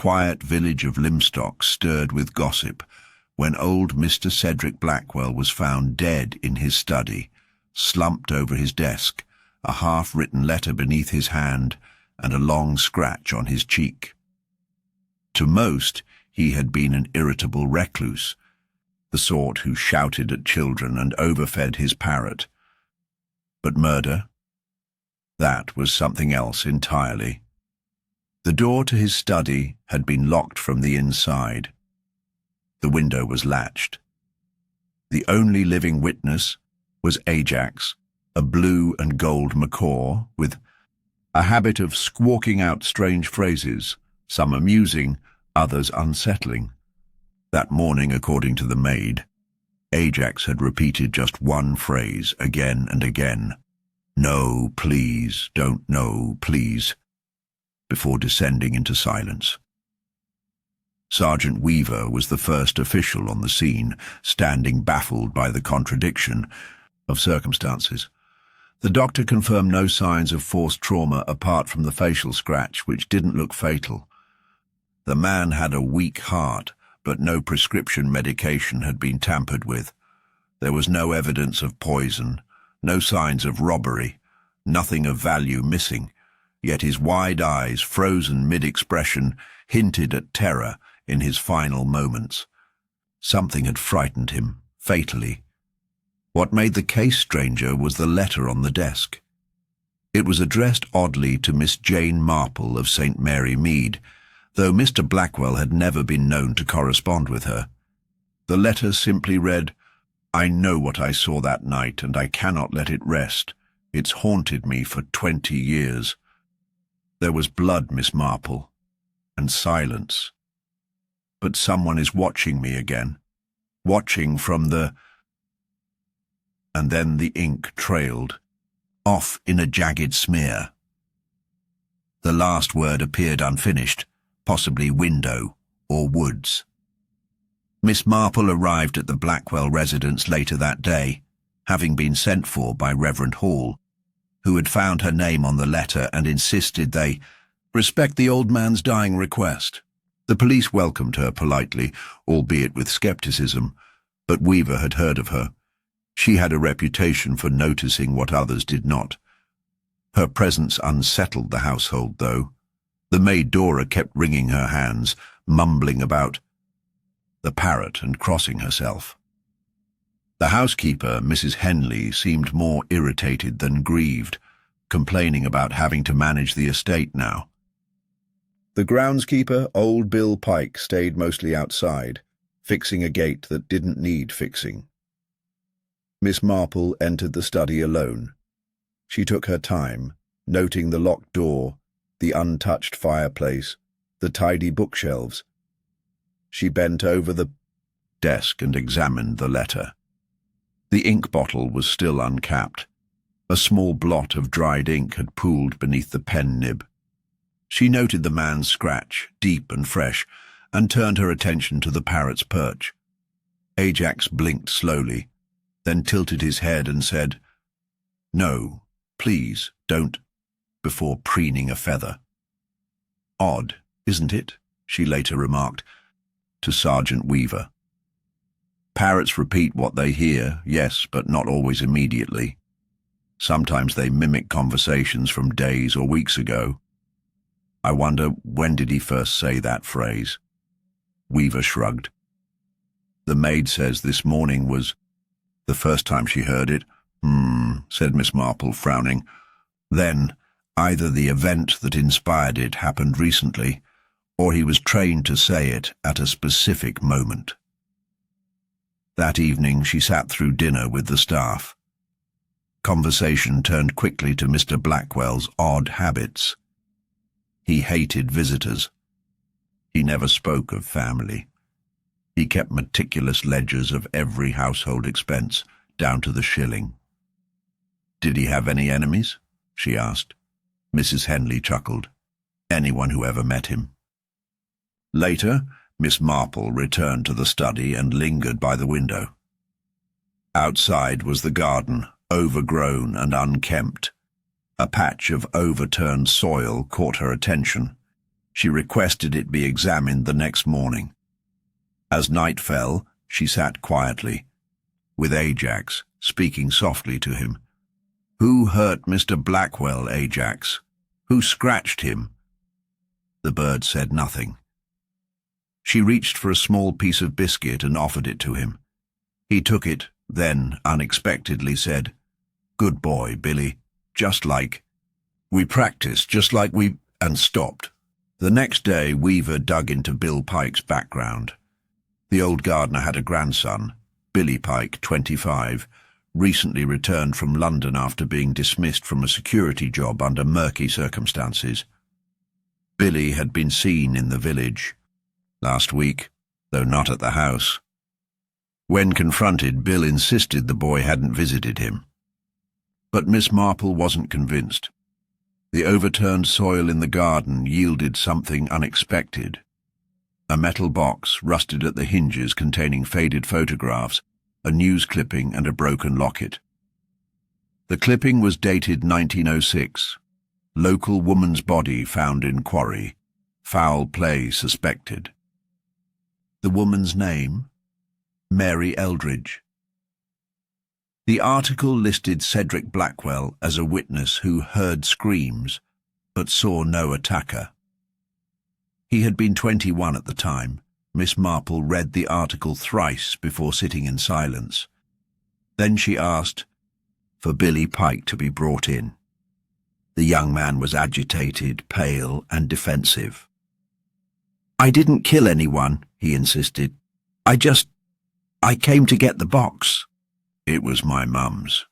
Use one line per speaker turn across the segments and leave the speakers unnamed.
quiet village of Limstock stirred with gossip when old Mr. Cedric Blackwell was found dead in his study, slumped over his desk, a half-written letter beneath his hand and a long scratch on his cheek. To most, he had been an irritable recluse, the sort who shouted at children and overfed his parrot. But murder? That was something else entirely. The door to his study had been locked from the inside. The window was latched. The only living witness was Ajax, a blue and gold macaw with a habit of squawking out strange phrases, some amusing, others unsettling. That morning, according to the maid, Ajax had repeated just one phrase again and again. "No, please, don't no, please," before descending into silence. Sergeant Weaver was the first official on the scene, standing baffled by the contradiction of circumstances. The doctor confirmed no signs of forced trauma apart from the facial scratch, which didn't look fatal. The man had a weak heart, but no prescription medication had been tampered with. There was no evidence of poison, no signs of robbery, nothing of value missing, yet his wide eyes, frozen mid-expression, hinted at terror in his final moments. Something had frightened him, fatally. What made the case stranger was the letter on the desk. It was addressed oddly to Miss Jane Marple of St. Mary Mead, though Mr. Blackwell had never been known to correspond with her. The letter simply read, "I know what I saw that night, and I cannot let it rest. It's haunted me for 20 years. There was blood, Miss Marple, and silence. But someone is watching me again, watching from the—" And then the ink trailed, off in a jagged smear. The last word appeared unfinished, possibly window or woods. Miss Marple arrived at the Blackwell residence later that day, having been sent for by Reverend Hall, who had found her name on the letter and insisted they respect the old man's dying request. The police welcomed her politely, albeit with skepticism, but Weaver had heard of her. She had a reputation for noticing what others did not. Her presence unsettled the household, though. The maid Dora kept wringing her hands, mumbling about the parrot and crossing herself. The housekeeper, Mrs. Henley, seemed more irritated than grieved, complaining about having to manage the estate now. The groundskeeper, old Bill Pike, stayed mostly outside, fixing a gate that didn't need fixing. Miss Marple entered the study alone. She took her time, noting the locked door, the untouched fireplace, the tidy bookshelves. She bent over the desk and examined the letter. The ink bottle was still uncapped. A small blot of dried ink had pooled beneath the pen nib. She noted the man's scratch, deep and fresh, and turned her attention to the parrot's perch. Ajax blinked slowly, then tilted his head and said, "No, please, don't," before preening a feather. "Odd, isn't it?" she later remarked to Sergeant Weaver. "Parrots repeat what they hear, yes, but not always immediately. Sometimes they mimic conversations from days or weeks ago. I wonder, when did he first say that phrase?" Weaver shrugged. "The maid says this morning was the first time she heard it." Said Miss Marple, frowning. "Then, either the event that inspired it happened recently, or he was trained to say it at a specific moment." That evening she sat through dinner with the staff. Conversation turned quickly to Mr. Blackwell's odd habits. He hated visitors. He never spoke of family. He kept meticulous ledgers of every household expense, down to the shilling. "Did he have any enemies?" she asked. Mrs. Henley chuckled. "Anyone who ever met him." Later, Miss Marple returned to the study and lingered by the window. Outside was the garden, overgrown and unkempt. A patch of overturned soil caught her attention. She requested it be examined the next morning. As night fell, she sat quietly, with Ajax, speaking softly to him. "Who hurt Mr. Blackwell, Ajax? Who scratched him?" The bird said nothing. She reached for a small piece of biscuit and offered it to him. He took it, then, unexpectedly, said, "Good boy, Billy, just like we practiced, and stopped. The next day, Weaver dug into Bill Pike's background. The old gardener had a grandson, Billy Pike, 25, recently returned from London after being dismissed from a security job under murky circumstances. Billy had been seen in the village last week, though not at the house. When confronted, Bill insisted the boy hadn't visited him. But Miss Marple wasn't convinced. The overturned soil in the garden yielded something unexpected. A metal box, rusted at the hinges, containing faded photographs, a news clipping and a broken locket. The clipping was dated 1906. Local woman's body found in quarry. Foul play suspected. The woman's name? Mary Eldridge. The article listed Cedric Blackwell as a witness who heard screams, but saw no attacker. He had been 21 at the time. Miss Marple read the article thrice before sitting in silence. Then she asked for Billy Pike to be brought in. The young man was agitated, pale, and defensive. "I didn't kill anyone," he insisted. I came to get the box." "It was my mum's.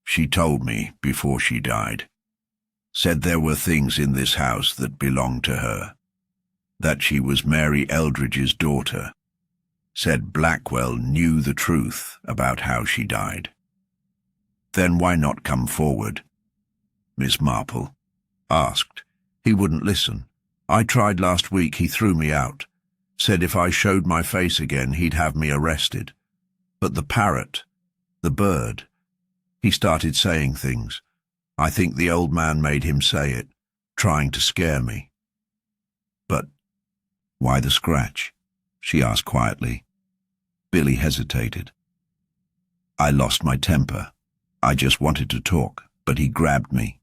She told me before she died. Said there were things in this house that belonged to her. That she was Mary Eldridge's daughter. Said Blackwell knew the truth about how she died." "Then why not come forward?" Miss Marple asked. "He wouldn't listen. I tried last week, he threw me out. Said if I showed my face again, he'd have me arrested. But the parrot, the bird, he started saying things. I think the old man made him say it, trying to scare me." "But why the scratch?" she asked quietly. Billy hesitated. "I lost my temper. I just wanted to talk, but he grabbed me.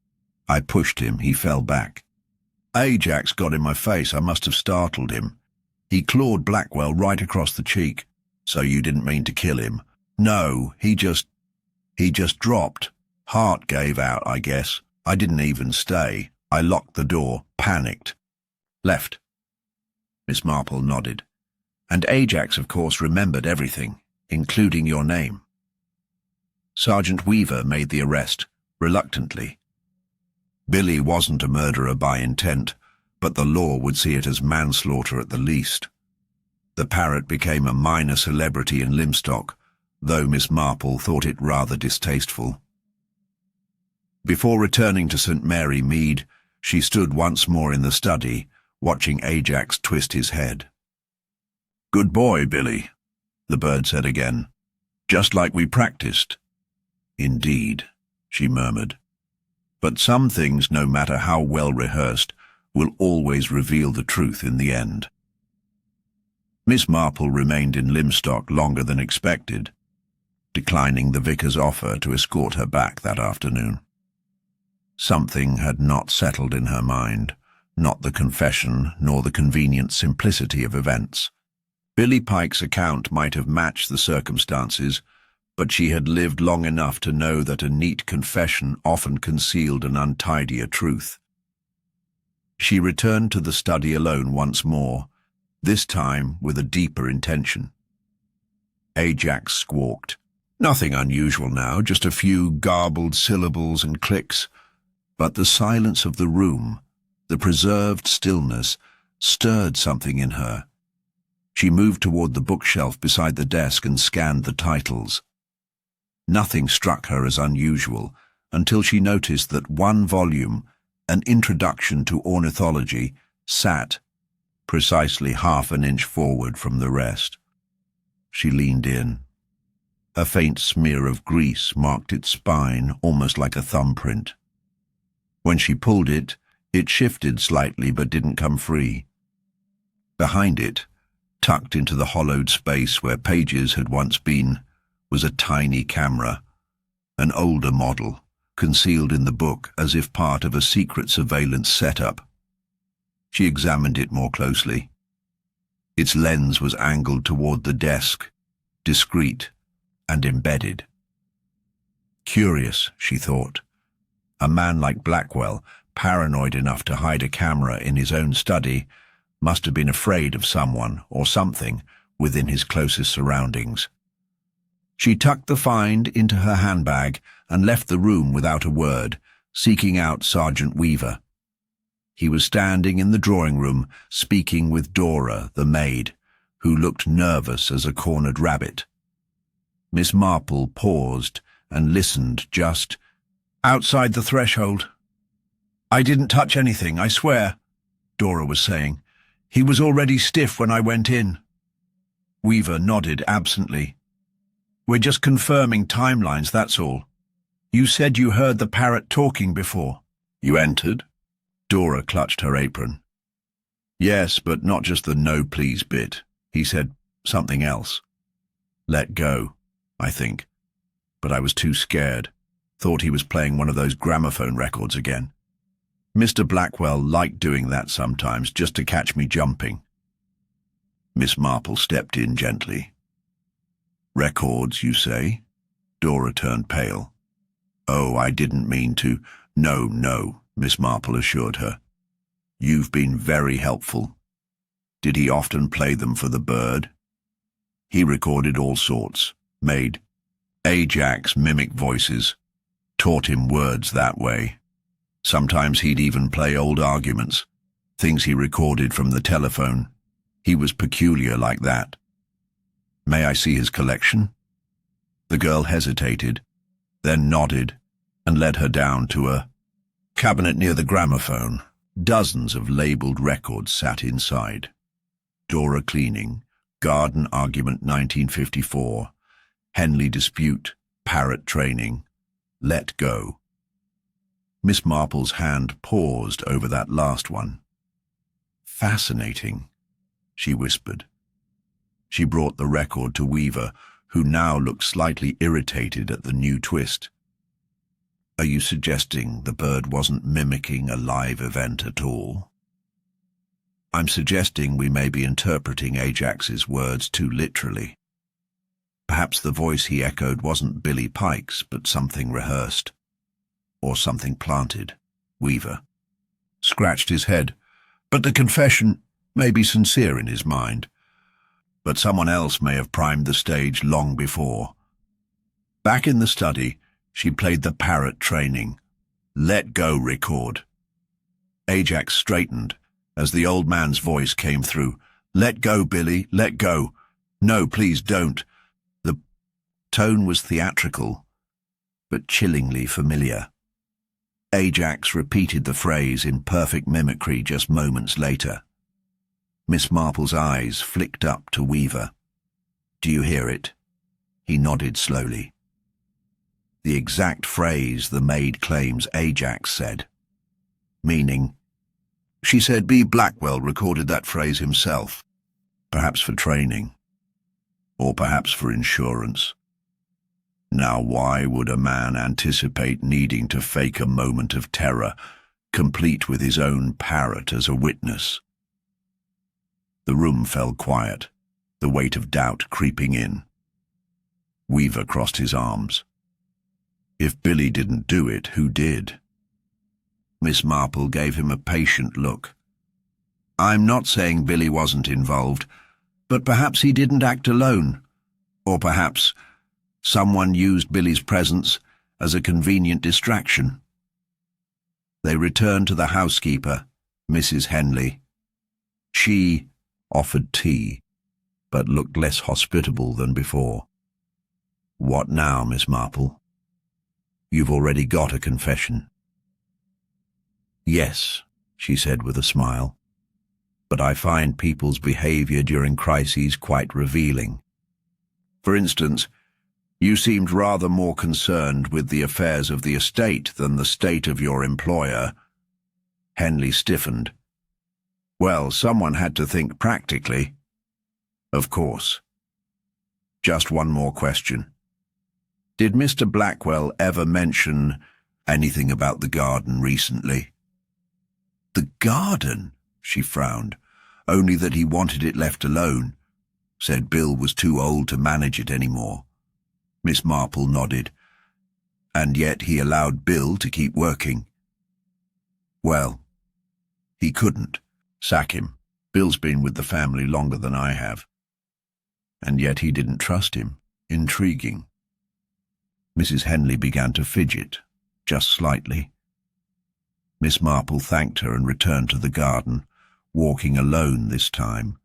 I pushed him, he fell back. Ajax got in my face, I must have startled him. He clawed Blackwell right across the cheek. So you didn't mean to kill him?" "No, he just dropped. Heart gave out, I guess. I didn't even stay. I locked the door, panicked. Left." Miss Marple nodded. "And Ajax, of course, remembered everything, including your name." Sergeant Weaver made the arrest, reluctantly. Billy wasn't a murderer by intent, but the law would see it as manslaughter at the least. The parrot became a minor celebrity in Limstock, though Miss Marple thought it rather distasteful. Before returning to St. Mary Mead, she stood once more in the study, watching Ajax twist his head. "Good boy, Billy," the bird said again. "Just like we practiced." "Indeed," she murmured. "But some things, no matter how well rehearsed, will always reveal the truth in the end." Miss Marple remained in Limstock longer than expected, declining the vicar's offer to escort her back that afternoon. Something had not settled in her mind, not the confession nor the convenient simplicity of events. Billy Pike's account might have matched the circumstances, but she had lived long enough to know that a neat confession often concealed an untidier truth. She returned to the study alone once more, this time with a deeper intention. Ajax squawked. Nothing unusual now, just a few garbled syllables and clicks. But the silence of the room, the preserved stillness, stirred something in her. She moved toward the bookshelf beside the desk and scanned the titles. Nothing struck her as unusual until she noticed that one volume, An Introduction to Ornithology, sat precisely half an inch forward from the rest. She leaned in. A faint smear of grease marked its spine, almost like a thumbprint. When she pulled it, It shifted slightly but didn't come free. Behind it, tucked into the hollowed space where pages had once been, was a tiny camera, an older model, concealed in the book as if part of a secret surveillance setup. She examined it more closely. Its lens was angled toward the desk, discreet and embedded. Curious, she thought. A man like Blackwell, paranoid enough to hide a camera in his own study, must have been afraid of someone or something within his closest surroundings. She tucked the find into her handbag and left the room without a word, seeking out Sergeant Weaver. He was standing in the drawing room, speaking with Dora, the maid, who looked nervous as a cornered rabbit. Miss Marple paused and listened just outside the threshold. "I didn't touch anything, I swear," Dora was saying. "He was already stiff when I went in." Weaver nodded absently. "We're just confirming timelines, that's all. You said you heard the parrot talking before." "You entered?" Dora clutched her apron. "Yes, but not just the no please bit. He said something else. Let go, I think. But I was too scared. Thought he was playing one of those gramophone records again. Mr. Blackwell liked doing that sometimes, just to catch me jumping." Miss Marple stepped in gently. "Records, you say?" Dora turned pale. "Oh, I didn't mean to." No, Miss Marple assured her. "You've been very helpful. Did he often play them for the bird?" "He recorded all sorts, made Ajax mimic voices, taught him words that way. Sometimes he'd even play old arguments, things he recorded from the telephone. He was peculiar like that." "May I see his collection?" The girl hesitated, then nodded and led her down to a cabinet near the gramophone. Dozens of labelled records sat inside. Dora cleaning, garden argument 1954, Henley dispute, parrot training, let go. Miss Marple's hand paused over that last one. "Fascinating," she whispered. She brought the record to Weaver, who now looked slightly irritated at the new twist. "Are you suggesting the bird wasn't mimicking a live event at all?" "I'm suggesting we may be interpreting Ajax's words too literally. Perhaps the voice he echoed wasn't Billy Pike's, but something rehearsed. Or something planted." Weaver scratched his head. "But the confession may be sincere in his mind. But someone else may have primed the stage long before." Back in the study, she played the parrot training, "Let go" record. Ajax straightened as the old man's voice came through. "Let go, Billy, let go. No, please don't." The tone was theatrical, but chillingly familiar. Ajax repeated the phrase in perfect mimicry just moments later. Miss Marple's eyes flicked up to Weaver. "Do you hear it?" He nodded slowly. The exact phrase the maid claims Ajax said. Meaning, she said B. Blackwell recorded that phrase himself, perhaps for training, or perhaps for insurance. Now why would a man anticipate needing to fake a moment of terror, complete with his own parrot as a witness? The room fell quiet, the weight of doubt creeping in. Weaver crossed his arms. If Billy didn't do it, who did? Miss Marple gave him a patient look. "I'm not saying Billy wasn't involved, but perhaps he didn't act alone. Or perhaps someone used Billy's presence as a convenient distraction." They returned to the housekeeper, Mrs. Henley. She offered tea, but looked less hospitable than before. "What now, Miss Marple? You've already got a confession." "Yes," she said with a smile, "but I find people's behavior during crises quite revealing. For instance, you seemed rather more concerned with the affairs of the estate than the state of your employer." Henley stiffened. Well, someone had to think practically. Of course. Just one more question. Did Mr. Blackwell ever mention anything about the garden recently? The garden? She frowned. Only that he wanted it left alone. Said Bill was too old to manage it anymore. Miss Marple nodded. And yet he allowed Bill to keep working. Well, he couldn't. Sack him. Bill's been with the family longer than I have. And yet he didn't trust him. Intriguing. Mrs. Henley began to fidget, just slightly. Miss Marple thanked her and returned to the garden, walking alone this time.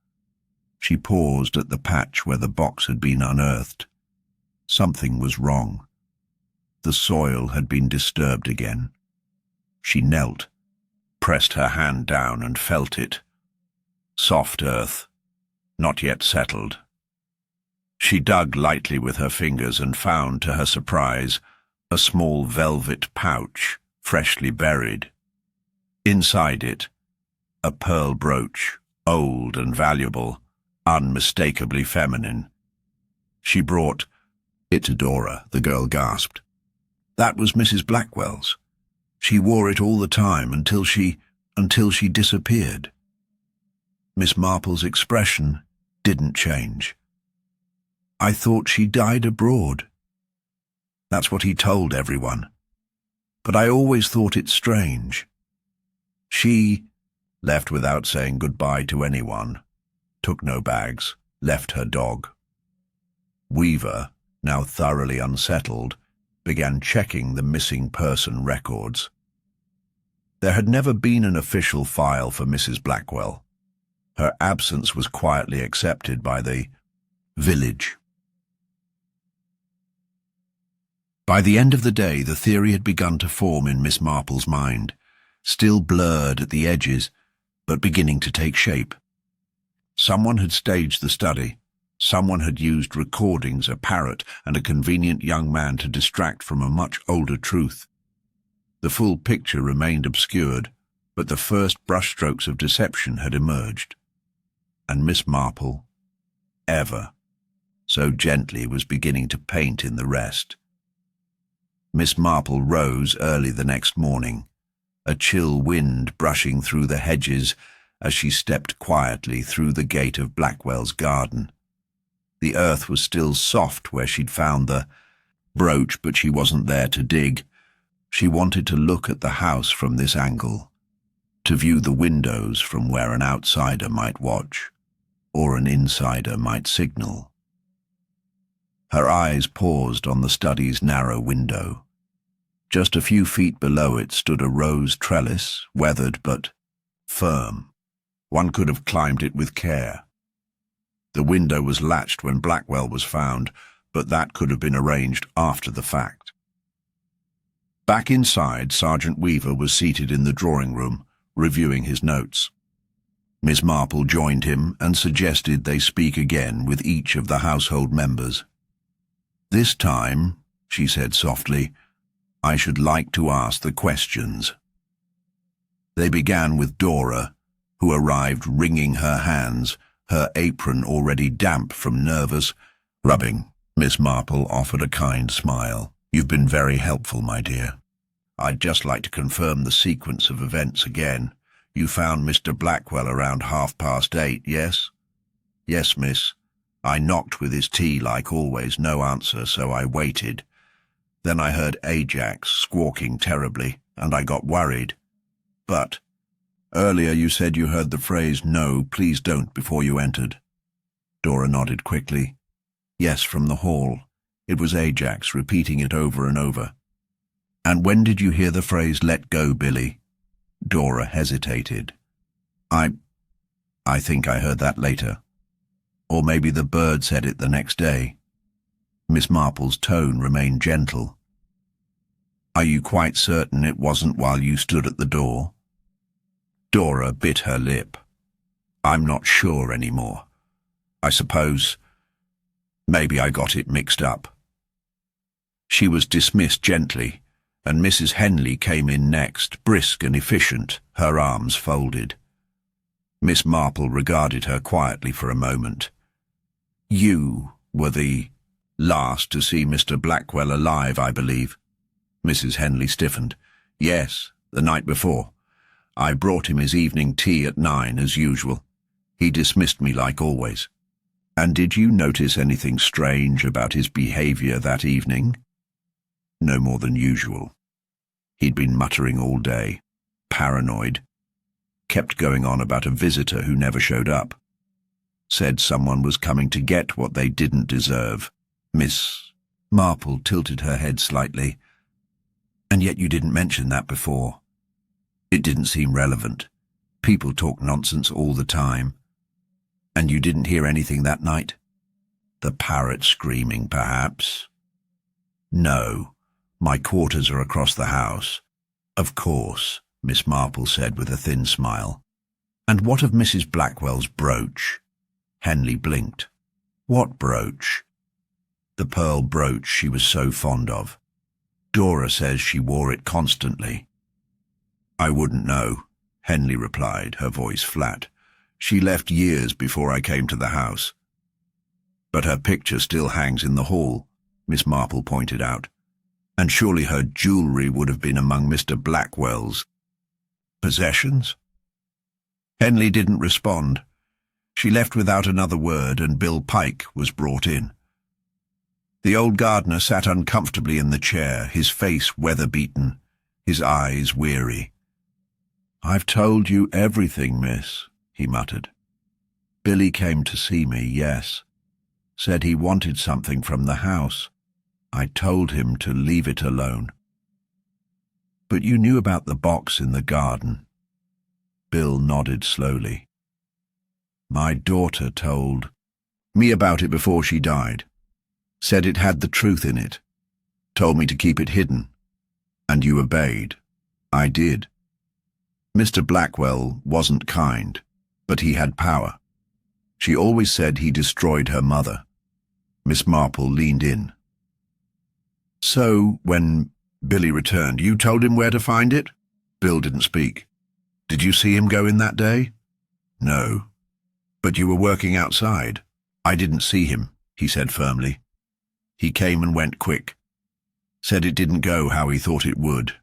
She paused at the patch where the box had been unearthed. Something was wrong. The soil had been disturbed again. She knelt, pressed her hand down and felt it. Soft earth, not yet settled. She dug lightly with her fingers and found, to her surprise, a small velvet pouch, freshly buried. Inside it, a pearl brooch, old and valuable, unmistakably feminine. She brought it to Dora, the girl gasped. That was Mrs. Blackwell's. She wore it all the time until she disappeared. Miss Marple's expression didn't change. I thought she died abroad. That's what he told everyone. But I always thought it strange. She left without saying goodbye to anyone, took no bags, left her dog. Weaver, now thoroughly unsettled, began checking the missing person records. There had never been an official file for Mrs. Blackwell. Her absence was quietly accepted by the village. By the end of the day, the theory had begun to form in Miss Marple's mind, still blurred at the edges, but beginning to take shape. Someone had staged the study. Someone had used recordings, a parrot, and a convenient young man to distract from a much older truth. The full picture remained obscured, but the first brushstrokes of deception had emerged. And Miss Marple, ever so gently, was beginning to paint in the rest. Miss Marple rose early the next morning, a chill wind brushing through the hedges as she stepped quietly through the gate of Blackwell's garden. The earth was still soft where she'd found the brooch, but she wasn't there to dig. She wanted to look at the house from this angle, to view the windows from where an outsider might watch, or an insider might signal. Her eyes paused on the study's narrow window. Just a few feet below it stood a rose trellis, weathered but firm. One could have climbed it with care. The window was latched when Blackwell was found, but that could have been arranged after the fact. Back inside, Sergeant Weaver was seated in the drawing room, reviewing his notes. Miss Marple joined him and suggested they speak again with each of the household members. This time, she said softly, I should like to ask the questions. They began with Dora, who arrived wringing her hands, her apron already damp from nervous rubbing. Miss Marple offered a kind smile. You've been very helpful, my dear. I'd just like to confirm the sequence of events again. You found Mr. Blackwell around 8:30, yes? Yes, miss. I knocked with his tea like always, no answer, so I waited. Then I heard Ajax squawking terribly, and I got worried. But earlier you said you heard the phrase, "No, please don't," before you entered. Dora nodded quickly. Yes, from the hall. It was Ajax, repeating it over and over. And when did you hear the phrase, "Let go, Billy"? Dora hesitated. I think I heard that later. Or maybe the bird said it the next day. Miss Marple's tone remained gentle. Are you quite certain it wasn't while you stood at the door? Dora bit her lip. I'm not sure anymore. I suppose maybe I got it mixed up. She was dismissed gently, and Mrs. Henley came in next, brisk and efficient, her arms folded. Miss Marple regarded her quietly for a moment. "You were the last to see Mr. Blackwell alive, I believe." Mrs. Henley stiffened. "Yes, the night before. I brought him his evening tea at 9, as usual. He dismissed me like always." "And did you notice anything strange about his behaviour that evening?" "No more than usual. He'd been muttering all day, paranoid. Kept going on about a visitor who never showed up. Said someone was coming to get what they didn't deserve." Miss Marple tilted her head slightly. "And yet you didn't mention that before." "It didn't seem relevant. People talk nonsense all the time." "And you didn't hear anything that night?" "The parrot screaming, perhaps." "No. My quarters are across the house." "Of course," Miss Marple said with a thin smile. "And what of Mrs. Blackwell's brooch?" Henley blinked. "What brooch?" "The pearl brooch she was so fond of. Dora says she wore it constantly." "I wouldn't know," Henley replied, her voice flat. "She left years before I came to the house." "But her picture still hangs in the hall," Miss Marple pointed out. "And surely her jewellery would have been among Mr. Blackwell's possessions?" Henley didn't respond. She left without another word, and Bill Pike was brought in. The old gardener sat uncomfortably in the chair, his face weather-beaten, his eyes weary. "I've told you everything, miss," he muttered. "Billy came to see me, yes. Said he wanted something from the house. I told him to leave it alone." "But you knew about the box in the garden?" Bill nodded slowly. "My daughter told me about it before she died. Said it had the truth in it. Told me to keep it hidden. And you obeyed." "I did. Mr. Blackwell wasn't kind, but he had power. She always said he destroyed her mother." Miss Marple leaned in. "So, when Billy returned, you told him where to find it?" Bill didn't speak. "Did you see him go in that day?" "No." "But you were working outside." "I didn't see him," he said firmly. "He came and went quick. Said it didn't go how he thought it would."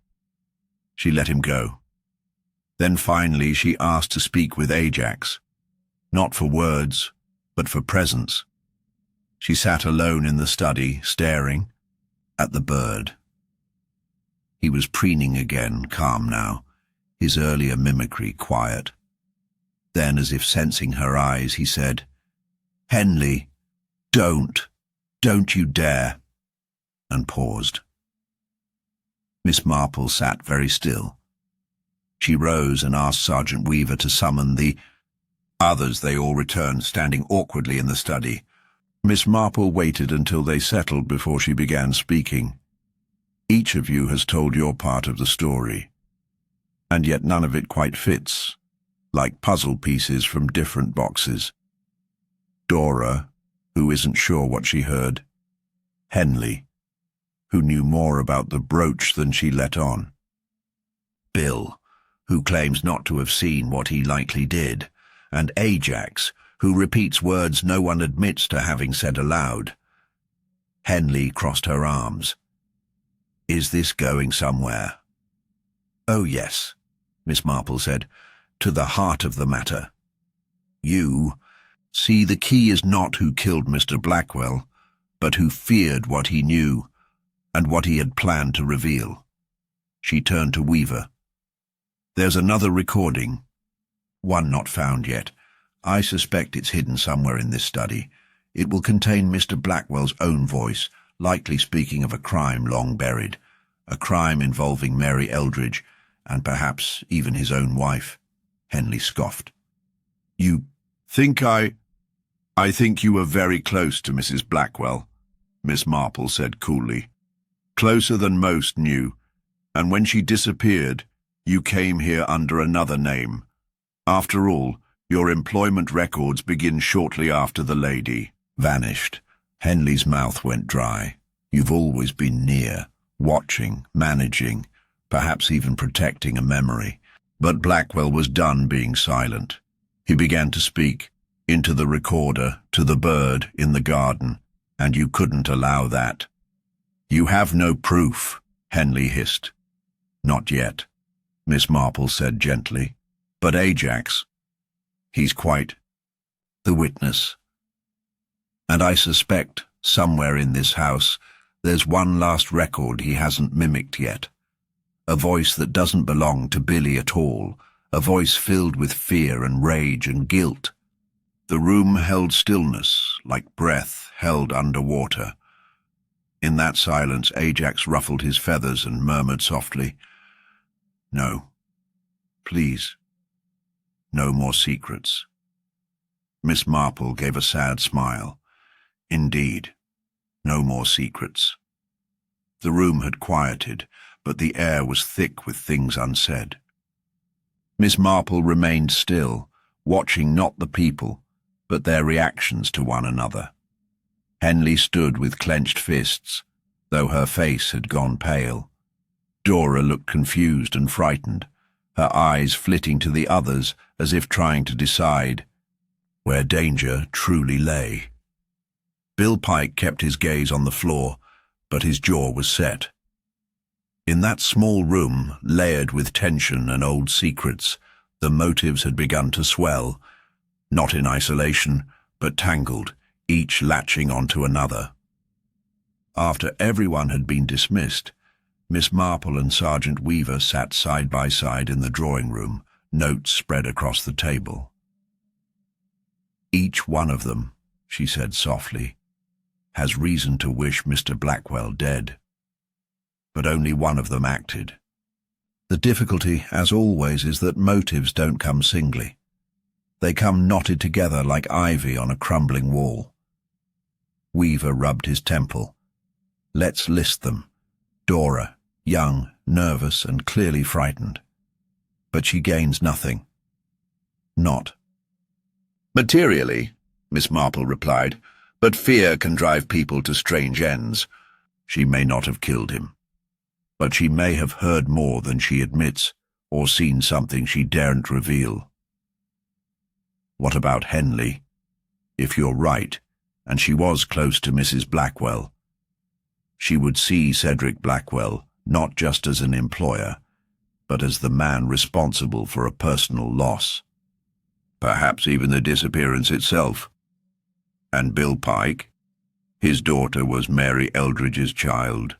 She let him go. Then finally she asked to speak with Ajax. Not for words, but for presence. She sat alone in the study, staring at the bird. He was preening again, calm now, his earlier mimicry quiet. Then, as if sensing her eyes, he said, "Henley, don't you dare," and paused. Miss Marple sat very still. She rose and asked Sergeant Weaver to summon the others. They all returned, standing awkwardly in the study. Miss Marple waited until they settled before she began speaking. "Each of you has told your part of the story, and yet none of it quite fits, like puzzle pieces from different boxes. Dora, who isn't sure what she heard. Henley, who knew more about the brooch than she let on. Bill, who claims not to have seen what he likely did, and Ajax, who repeats words no one admits to having said aloud." Henley crossed her arms. "Is this going somewhere?" "Oh, yes," Miss Marple said, "to the heart of the matter. See, the key is not who killed Mr. Blackwell, but who feared what he knew and what he had planned to reveal." She turned to Weaver. "There's another recording, one not found yet. I suspect it's hidden somewhere in this study. It will contain Mr. Blackwell's own voice, likely speaking of a crime long buried, a crime involving Mary Eldridge, and perhaps even his own wife." Henley scoffed. "You think I think you were very close to Mrs. Blackwell," Miss Marple said coolly. "Closer than most knew, and when she disappeared, you came here under another name. After all, your employment records begin shortly after the lady vanished." Henley's mouth went dry. "You've always been near. watching, managing, perhaps even protecting a memory. But Blackwell was done being silent. He began to speak, into the recorder, to the bird in the garden, and you couldn't allow that. "You have no proof," Henley hissed. "Not yet," Miss Marple said gently. "But Ajax, he's quite the witness. And I suspect, somewhere in this house, there's one last record he hasn't mimicked yet. A voice that doesn't belong to Billy at all, a voice filled with fear and rage and guilt." The room held stillness, like breath held underwater. In that silence, Ajax ruffled his feathers and murmured softly, "No, please, no more secrets." Miss Marple gave a sad smile. Indeed, no more secrets. The room had quieted, but the air was thick with things unsaid. Miss Marple remained still, watching not the people, but their reactions to one another. Henley stood with clenched fists, though her face had gone pale. Dora looked confused and frightened, her eyes flitting to the others as if trying to decide where danger truly lay. Bill Pike kept his gaze on the floor, but his jaw was set. In that small room, layered with tension and old secrets, the motives had begun to swell, not in isolation, but tangled, each latching onto another. After everyone had been dismissed, Miss Marple and Sergeant Weaver sat side by side in the drawing room, notes spread across the table. "Each one of them," she said softly, "has reason to wish Mr. Blackwell dead. But only one of them acted. The difficulty, as always, is that motives don't come singly. They come knotted together like ivy on a crumbling wall." Weaver rubbed his temple. "Let's list them. Dora, young, nervous, and clearly frightened. But she gains nothing. Not materially," Miss Marple replied, "but fear can drive people to strange ends. She may not have killed him, but she may have heard more than she admits, or seen something she daren't reveal. What about Henley? If you're right, and she was close to Mrs. Blackwell, she would see Cedric Blackwell not just as an employer, but as the man responsible for a personal loss. Perhaps even the disappearance itself. And Bill Pike? His daughter was Mary Eldridge's child."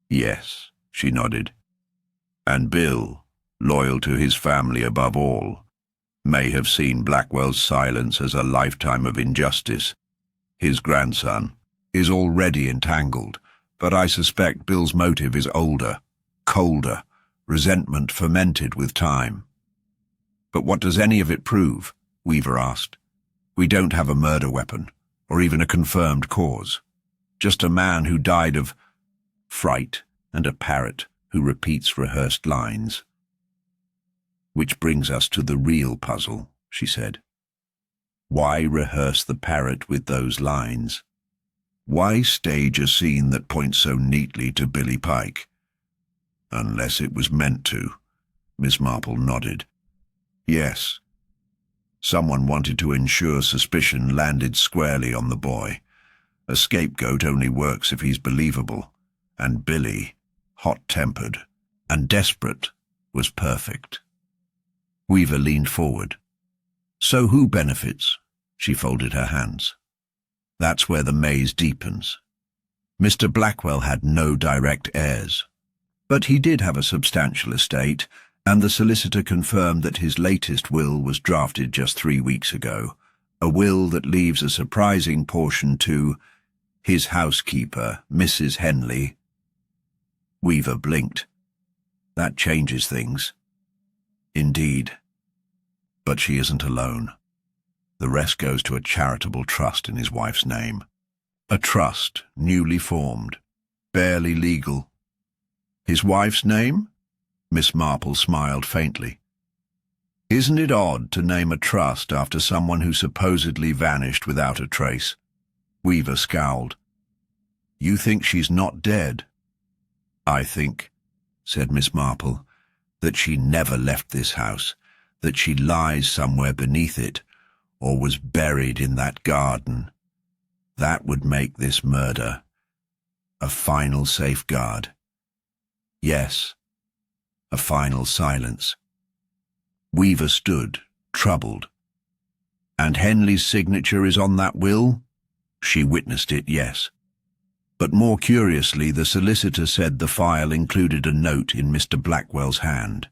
"Yes," she nodded. "And Bill, loyal to his family above all, may have seen Blackwell's silence as a lifetime of injustice. His grandson is already entangled, but I suspect Bill's motive is older, colder, resentment fermented with time." "But what does any of it prove?" Weaver asked. "We don't have a murder weapon, or even a confirmed cause. Just a man who died of fright and a parrot who repeats rehearsed lines." "Which brings us to the real puzzle," she said. "Why rehearse the parrot with those lines? Why stage a scene that points so neatly to Billy Pike?" "Unless it was meant to," Miss Marple nodded. "Yes. Someone wanted to ensure suspicion landed squarely on the boy. A scapegoat only works if he's believable, and Billy, hot-tempered and desperate, was perfect." Weaver leaned forward. "So who benefits?" She folded her hands. "That's where the maze deepens. Mr. Blackwell had no direct heirs, but he did have a substantial estate, and the solicitor confirmed that his latest will was drafted just 3 weeks ago, a will that leaves a surprising portion to his housekeeper, Mrs. Henley." Weaver blinked. "That changes things." "Indeed. But she isn't alone. The rest goes to a charitable trust in his wife's name. A trust, newly formed, barely legal." "His wife's name?" Miss Marple smiled faintly. "Isn't it odd to name a trust after someone who supposedly vanished without a trace?" Weaver scowled. "You think she's not dead?" "I think," said Miss Marple, "that she never left this house, that she lies somewhere beneath it, or was buried in that garden. That would make this murder a final safeguard. Yes, a final silence." Weaver stood, troubled. "And Henley's signature is on that will?" She witnessed it, yes. But more curiously, the solicitor said the file included a note in Mr. Blackwell's hand.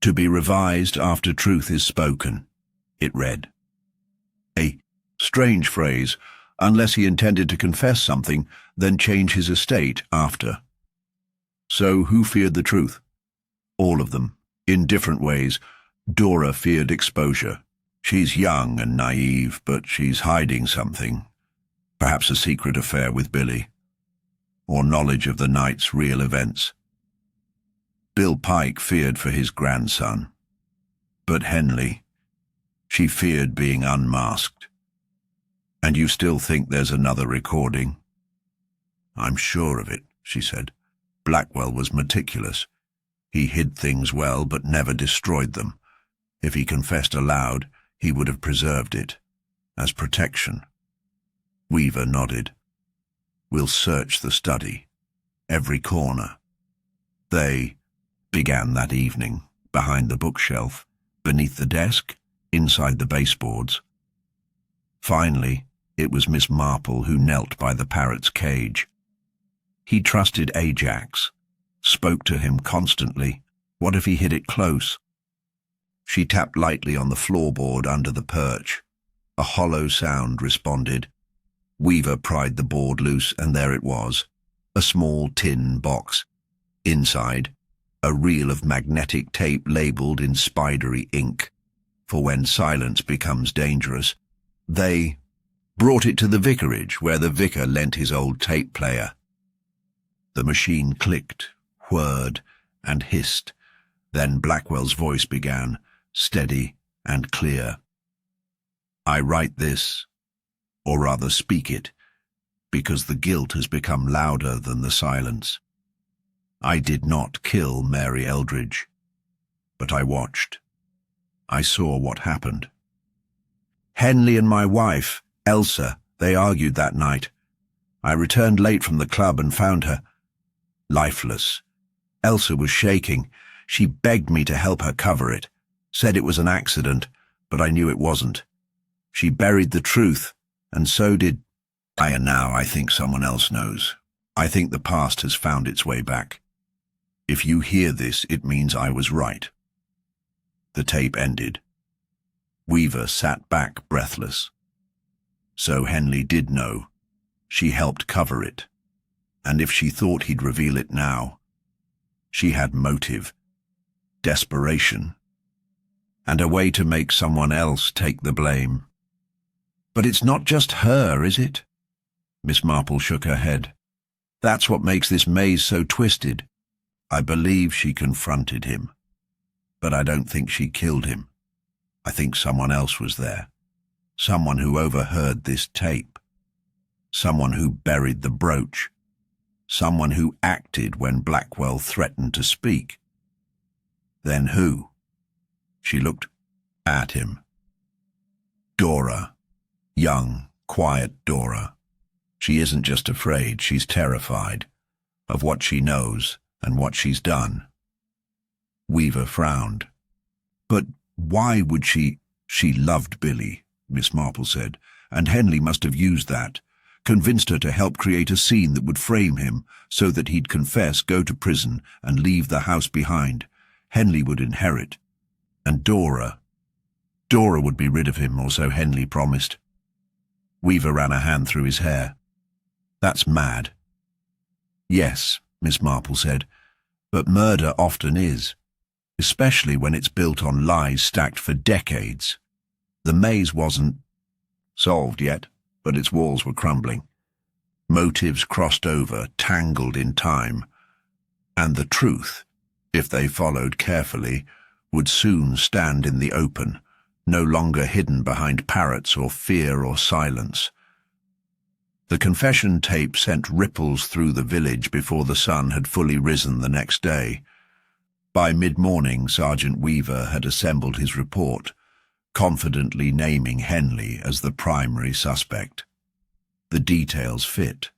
"To be revised after truth is spoken," it read. A strange phrase, unless he intended to confess something, then change his estate after. So who feared the truth? All of them, in different ways. Dora feared exposure. She's young and naive, but she's hiding something. Perhaps a secret affair with Billy, or knowledge of the night's real events. Bill Pike feared for his grandson. But Henley, she feared being unmasked. "And you still think there's another recording?" "I'm sure of it," she said. "Blackwell was meticulous. He hid things well, but never destroyed them. If he confessed aloud, he would have preserved it, as protection." Weaver nodded. "We'll search the study, every corner." They began that evening, behind the bookshelf, beneath the desk, inside the baseboards. Finally, it was Miss Marple who knelt by the parrot's cage. He trusted Ajax, spoke to him constantly. What if he hid it close? She tapped lightly on the floorboard under the perch. A hollow sound responded. Weaver pried the board loose, and there it was, a small tin box. Inside, a reel of magnetic tape labelled in spidery ink, for when silence becomes dangerous. They brought it to the vicarage, where the vicar lent his old tape player. The machine clicked, whirred, and hissed. Then Blackwell's voice began, steady and clear. "I write this, or rather speak it, because the guilt has become louder than the silence. I did not kill Mary Eldridge, but I watched. I saw what happened. Henley and my wife, Elsa, they argued that night. I returned late from the club and found her lifeless. Elsa was shaking. She begged me to help her cover it, said it was an accident, but I knew it wasn't. She buried the truth, and so did I, and now I think someone else knows. I think the past has found its way back. If you hear this, it means I was right." The tape ended. Weaver sat back breathless. So Henley did know. She helped cover it. And if she thought he'd reveal it now, she had motive, desperation, and a way to make someone else take the blame. "But it's not just her, is it?" Miss Marple shook her head. "That's what makes this maze so twisted. I believe she confronted him, but I don't think she killed him. I think someone else was there, someone who overheard this tape, someone who buried the brooch, someone who acted when Blackwell threatened to speak." "Then who?" She looked at him. "Dora. Young, quiet Dora. She isn't just afraid, she's terrified of what she knows and what she's done." Weaver frowned. "But why would she—" "She loved Billy," Miss Marple said, "and Henley must have used that, convinced her to help create a scene that would frame him so that he'd confess, go to prison, and leave the house behind. Henley would inherit. And Dora would be rid of him, or so Henley promised." Weaver ran a hand through his hair. "That's mad." "Yes," Miss Marple said, "but murder often is, especially when it's built on lies stacked for decades. The maze wasn't solved yet, but its walls were crumbling. Motives crossed over, tangled in time, and the truth, if they followed carefully, would soon stand in the open, no longer hidden behind parrots or fear or silence." The confession tape sent ripples through the village before the sun had fully risen the next day. By mid-morning, Sergeant Weaver had assembled his report, confidently naming Henley as the primary suspect. The details fit: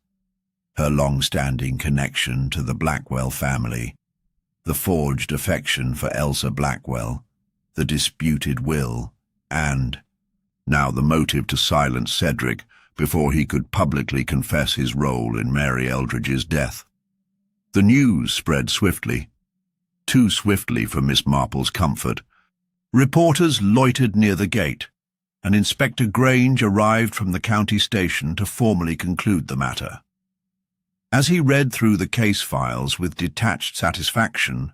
her long-standing connection to the Blackwell family, the forged affection for Elsa Blackwell, the disputed will, and, now, the motive to silence Cedric before he could publicly confess his role in Mary Eldridge's death. The news spread swiftly, too swiftly for Miss Marple's comfort. Reporters loitered near the gate, and Inspector Grange arrived from the county station to formally conclude the matter. As he read through the case files with detached satisfaction,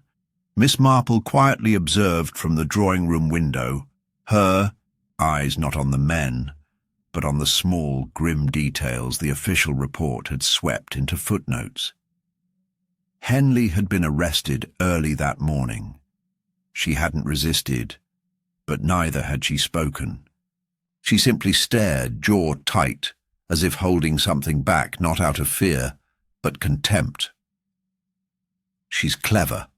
Miss Marple quietly observed from the drawing-room window, her eyes not on the men, but on the small, grim details the official report had swept into footnotes. Henley had been arrested early that morning. She hadn't resisted, but neither had she spoken. She simply stared, jaw tight, as if holding something back, not out of fear, but contempt. "She's clever,"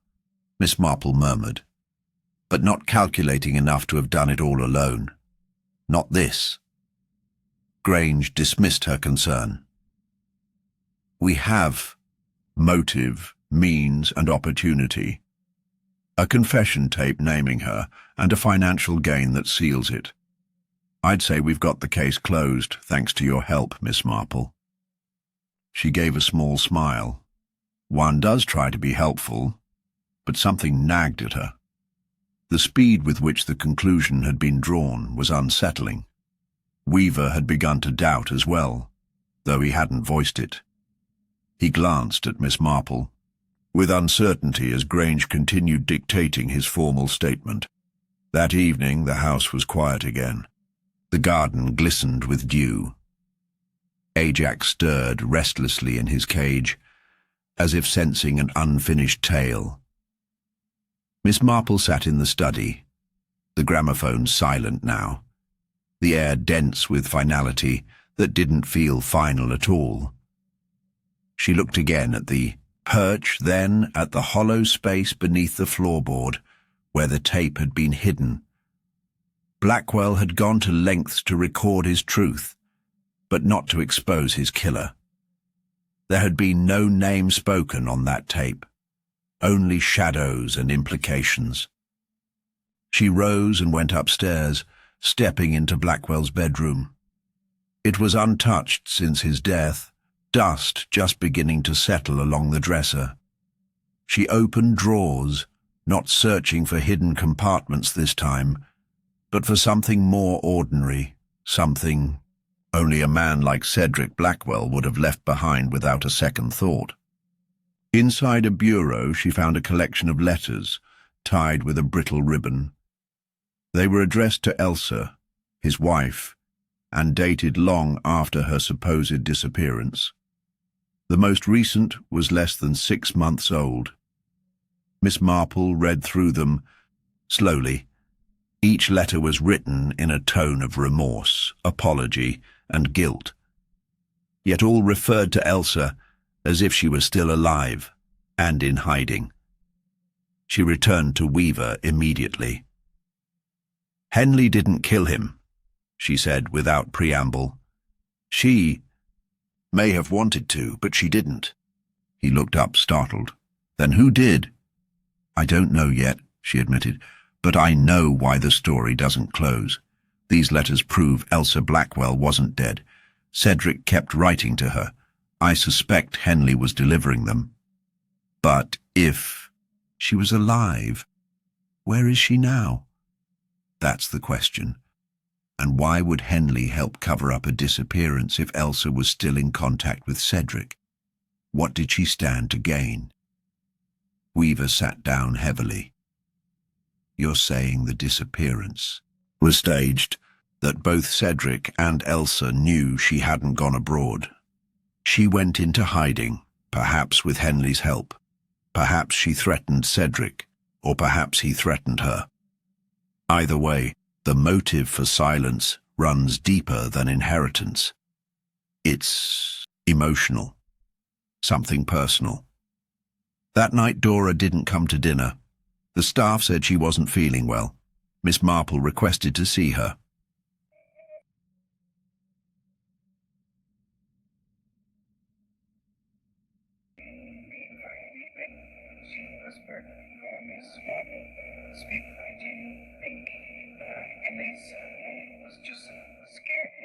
Miss Marple murmured, "but not calculating enough to have done it all alone. Not this." Grange dismissed her concern. "We have motive, means, and opportunity. A confession tape naming her, and a financial gain that seals it. I'd say we've got the case closed, thanks to your help, Miss Marple." She gave a small smile. One does try to be helpful, but something nagged at her. The speed with which the conclusion had been drawn was unsettling. Weaver had begun to doubt as well, though he hadn't voiced it. He glanced at Miss Marple, with uncertainty as Grange continued dictating his formal statement. That evening the house was quiet again. The garden glistened with dew. Ajax stirred restlessly in his cage, as if sensing an unfinished tale. Miss Marple sat in the study, the gramophone silent now, the air dense with finality that didn't feel final at all. She looked again at the perch, then at the hollow space beneath the floorboard, where the tape had been hidden. Blackwell had gone to lengths to record his truth, but not to expose his killer. There had been no name spoken on that tape, only shadows and implications. She rose and went upstairs, stepping into Blackwell's bedroom. It was untouched since his death, dust just beginning to settle along the dresser. She opened drawers, not searching for hidden compartments this time, but for something more ordinary, something only a man like Cedric Blackwell would have left behind without a second thought. Inside a bureau she found a collection of letters, tied with a brittle ribbon. They were addressed to Elsa, his wife, and dated long after her supposed disappearance. The most recent was less than 6 months old. Miss Marple read through them slowly. Each letter was written in a tone of remorse, apology, and guilt. Yet all referred to Elsa as if she was still alive and in hiding. She returned to Weaver immediately. "Henley didn't kill him," she said without preamble. "She may have wanted to, but she didn't." He looked up, startled. "Then who did?" "I don't know yet," she admitted, "but I know why the story doesn't close. These letters prove Elsa Blackwell wasn't dead. Cedric kept writing to her. I suspect Henley was delivering them. But if she was alive, where is she now? That's the question. And why would Henley help cover up a disappearance if Elsa was still in contact with Cedric? What did she stand to gain?" Weaver sat down heavily. "You're saying the disappearance was staged, that both Cedric and Elsa knew she hadn't gone abroad. She went into hiding, perhaps with Henley's help. Perhaps she threatened Cedric, or perhaps he threatened her. Either way, the motive for silence runs deeper than inheritance. It's emotional, something personal. That night Dora didn't come to dinner. The staff said she wasn't feeling well. Miss Marple requested to see her.
She whispered, Miss Marple, speak like you think. It was just scared.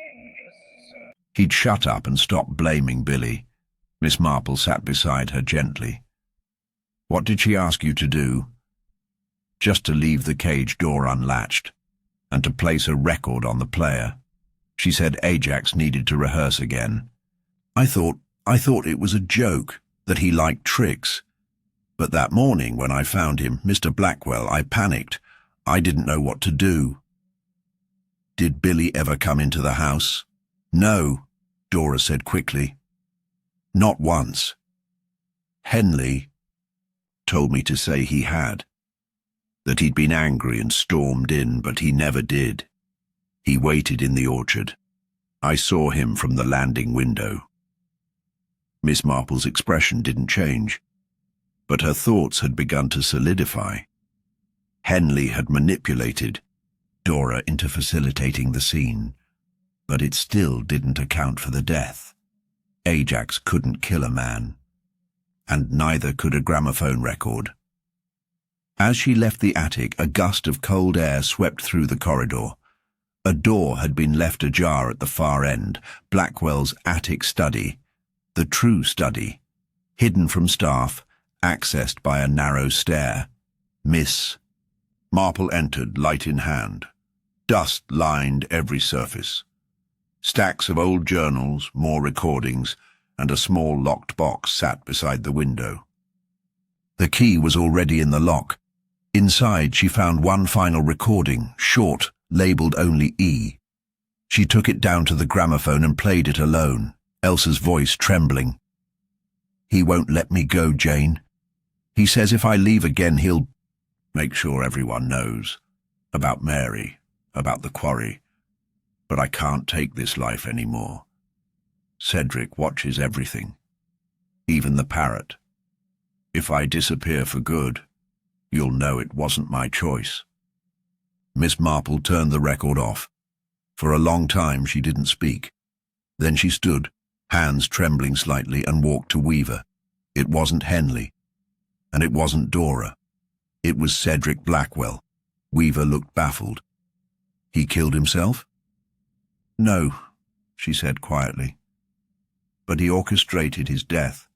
He'd shut up and stop blaming Billy. Miss Marple sat beside her gently. What did she ask you to do? Just to leave the cage door unlatched, and to place a record on the player. She said Ajax needed to rehearse again. I thought it was a joke, that he liked tricks. But that morning when I found him, Mr. Blackwell, I panicked. I didn't know what to do. Did Billy ever come into the house? No, Dora said quickly. Not once. Henley told me to say he had. That he'd been angry and stormed in, but he never did. He waited in the orchard. I saw him from the landing window. Miss Marple's expression didn't change, but her thoughts had begun to solidify. Henley had manipulated Dora into facilitating the scene, but it still didn't account for the death. Ajax couldn't kill a man, and neither could a gramophone record. As she left the attic, a gust of cold air swept through the corridor. A door had been left ajar at the far end, Blackwell's attic study, the true study, hidden from staff, accessed by a narrow stair. Miss Marple entered, light in hand. Dust lined every surface. Stacks of old journals, more recordings, and a small locked box sat beside the window. The key was already in the lock. Inside, she found one final recording, short, labelled only E. She took it down to the gramophone and played it alone, Elsa's voice trembling. He won't let me go, Jane. He says if I leave again, he'll make sure everyone knows. About Mary, about the quarry. But I can't take this life anymore. Cedric watches everything, even the parrot. If I disappear for good, you'll know it wasn't my choice. Miss Marple turned the record off. For a long time she didn't speak. Then she stood, hands trembling slightly, and walked to Weaver. It wasn't Henley, and it wasn't Dora. It was Cedric Blackwell. Weaver looked baffled. He killed himself? No, she said quietly. But he orchestrated his death.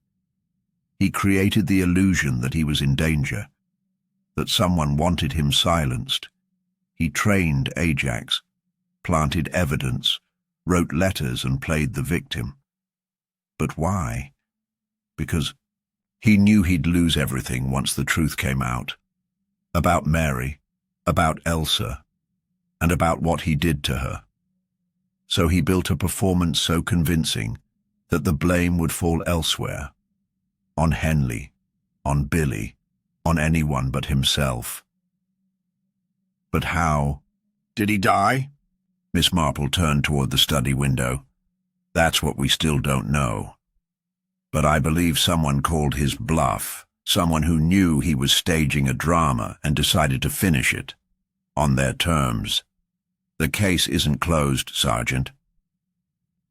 He created the illusion that he was in danger, that someone wanted him silenced. He trained Ajax, planted evidence, wrote letters and played the victim. But why? Because he knew he'd lose everything once the truth came out. About Mary, about Elsa, and about what he did to her. So he built a performance so convincing that the blame would fall elsewhere. On Henley, on Billy, on anyone but himself. But how? Did he die? Miss Marple turned toward the study window. That's what we still don't know. But I believe someone called his bluff, someone who knew he was staging a drama and decided to finish it, on their terms. The case isn't closed, Sergeant.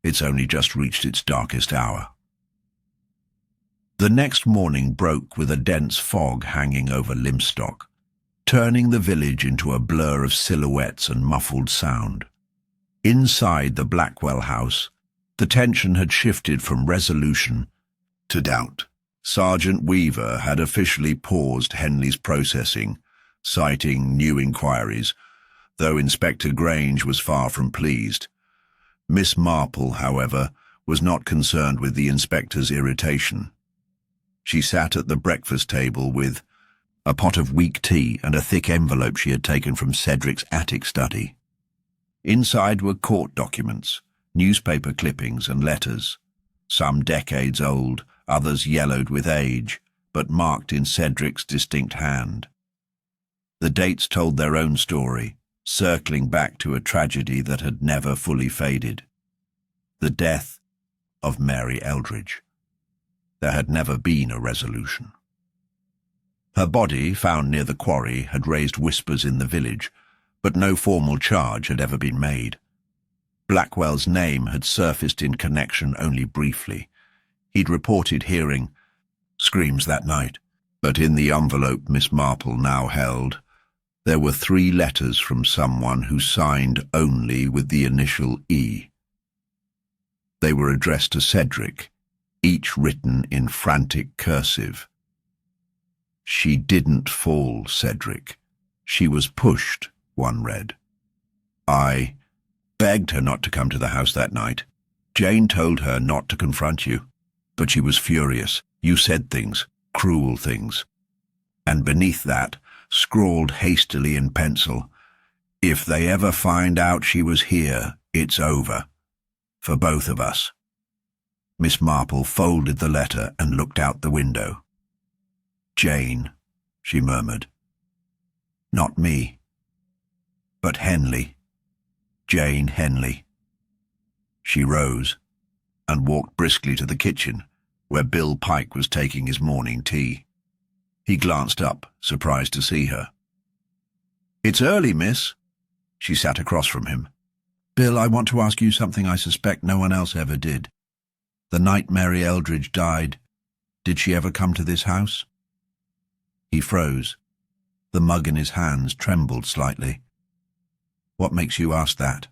It's only just reached its darkest hour. The next morning broke with a dense fog hanging over Limstock, turning the village into a blur of silhouettes and muffled sound. Inside the Blackwell house, the tension had shifted from resolution to doubt. Sergeant Weaver had officially paused Henley's processing, citing new inquiries, though Inspector Grange was far from pleased. Miss Marple, however, was not concerned with the inspector's irritation. She sat at the breakfast table with a pot of weak tea and a thick envelope she had taken from Cedric's attic study. Inside were court documents, newspaper clippings and letters, some decades old, others yellowed with age, but marked in Cedric's distinct hand. The dates told their own story, circling back to a tragedy that had never fully faded. The death of Mary Eldridge. There had never been a resolution. Her body, found near the quarry, had raised whispers in the village, but no formal charge had ever been made. Blackwell's name had surfaced in connection only briefly. He'd reported hearing screams that night, but in the envelope Miss Marple now held, there were 3 letters from someone who signed only with the initial E. They were addressed to Cedric, each written in frantic cursive. "She didn't fall, Cedric. She was pushed," one read. "I begged her not to come to the house that night. Jane told her not to confront you, but she was furious. You said things, cruel things." And beneath that, scrawled hastily in pencil, "If they ever find out she was here, it's over. For both of us." Miss Marple folded the letter and looked out the window. "Jane," she murmured. "Not me, but Henley. Jane Henley." She rose and walked briskly to the kitchen, where Bill Pike was taking his morning tea. He glanced up, surprised to see her. "It's early, miss." She sat across from him. "Bill, I want to ask you something I suspect no one else ever did. The night Mary Eldridge died, did she ever come to this house?" He froze. The mug in his hands trembled slightly. "What makes you ask that?"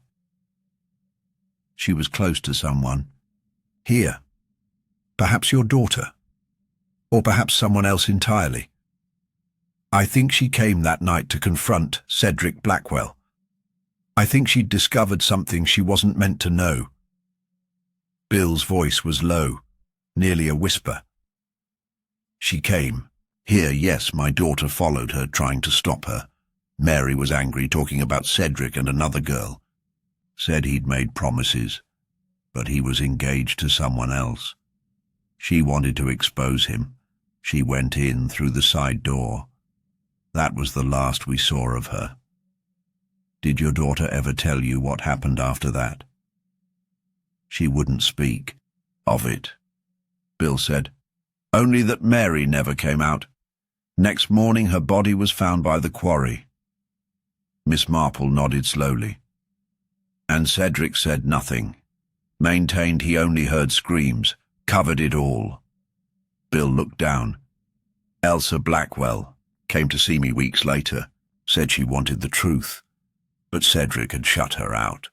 "She was close to someone. Here. Perhaps your daughter. Or perhaps someone else entirely. I think she came that night to confront Cedric Blackwell. I think she'd discovered something she wasn't meant to know." Bill's voice was low, nearly a whisper. "She came. Here, yes, my daughter followed her, trying to stop her. Mary was angry, talking about Cedric and another girl. Said he'd made promises, but he was engaged to someone else. She wanted to expose him. She went in through the side door. That was the last we saw of her. Did your daughter ever tell you what happened after that?" "She wouldn't speak of it," Bill said. "Only that Mary never came out. Next morning her body was found by the quarry." Miss Marple nodded slowly. "And Cedric said nothing. Maintained he only heard screams, covered it all." Bill looked down. "Elsa Blackwell came to see me weeks later, said she wanted the truth, but Cedric had shut her out.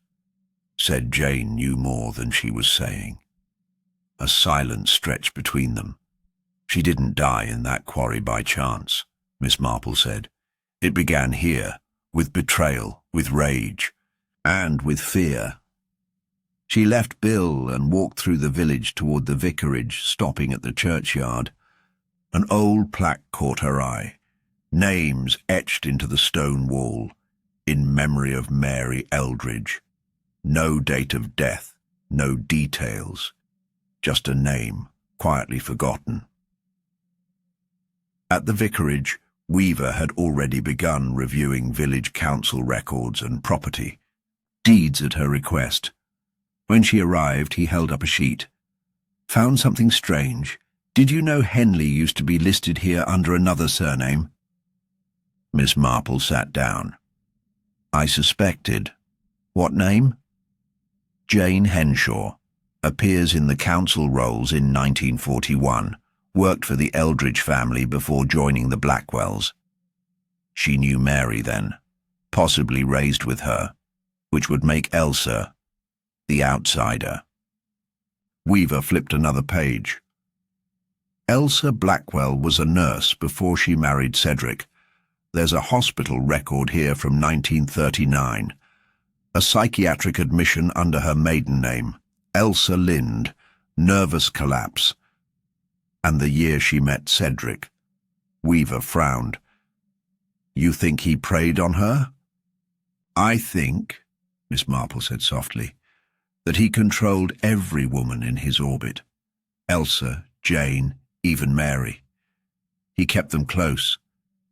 Said Jane knew more than she was saying." A silence stretched between them. "She didn't die in that quarry by chance," Miss Marple said. "It began here, with betrayal, with rage, and with fear." She left Bill and walked through the village toward the vicarage, stopping at the churchyard. An old plaque caught her eye, names etched into the stone wall, "In memory of Mary Eldridge." No date of death, no details, just a name, quietly forgotten. At the vicarage, Weaver had already begun reviewing village council records and property, deeds at her request. When she arrived, he held up a sheet. "Found something strange. Did you know Henley used to be listed here under another surname?" Miss Marple sat down. "I suspected. What name?" "Jane Henshaw. Appears in the council rolls in 1941. Worked for the Eldridge family before joining the Blackwells. She knew Mary then, possibly raised with her, which would make Elsa the outsider." Weaver flipped another page. "Elsa Blackwell was a nurse before she married Cedric. There's a hospital record here from 1939. A psychiatric admission under her maiden name, Elsa Lind, nervous collapse. And the year she met Cedric." Weaver frowned. "You think he preyed on her?" "I think," Miss Marple said softly, "that he controlled every woman in his orbit. Elsa, Jane, even Mary. He kept them close,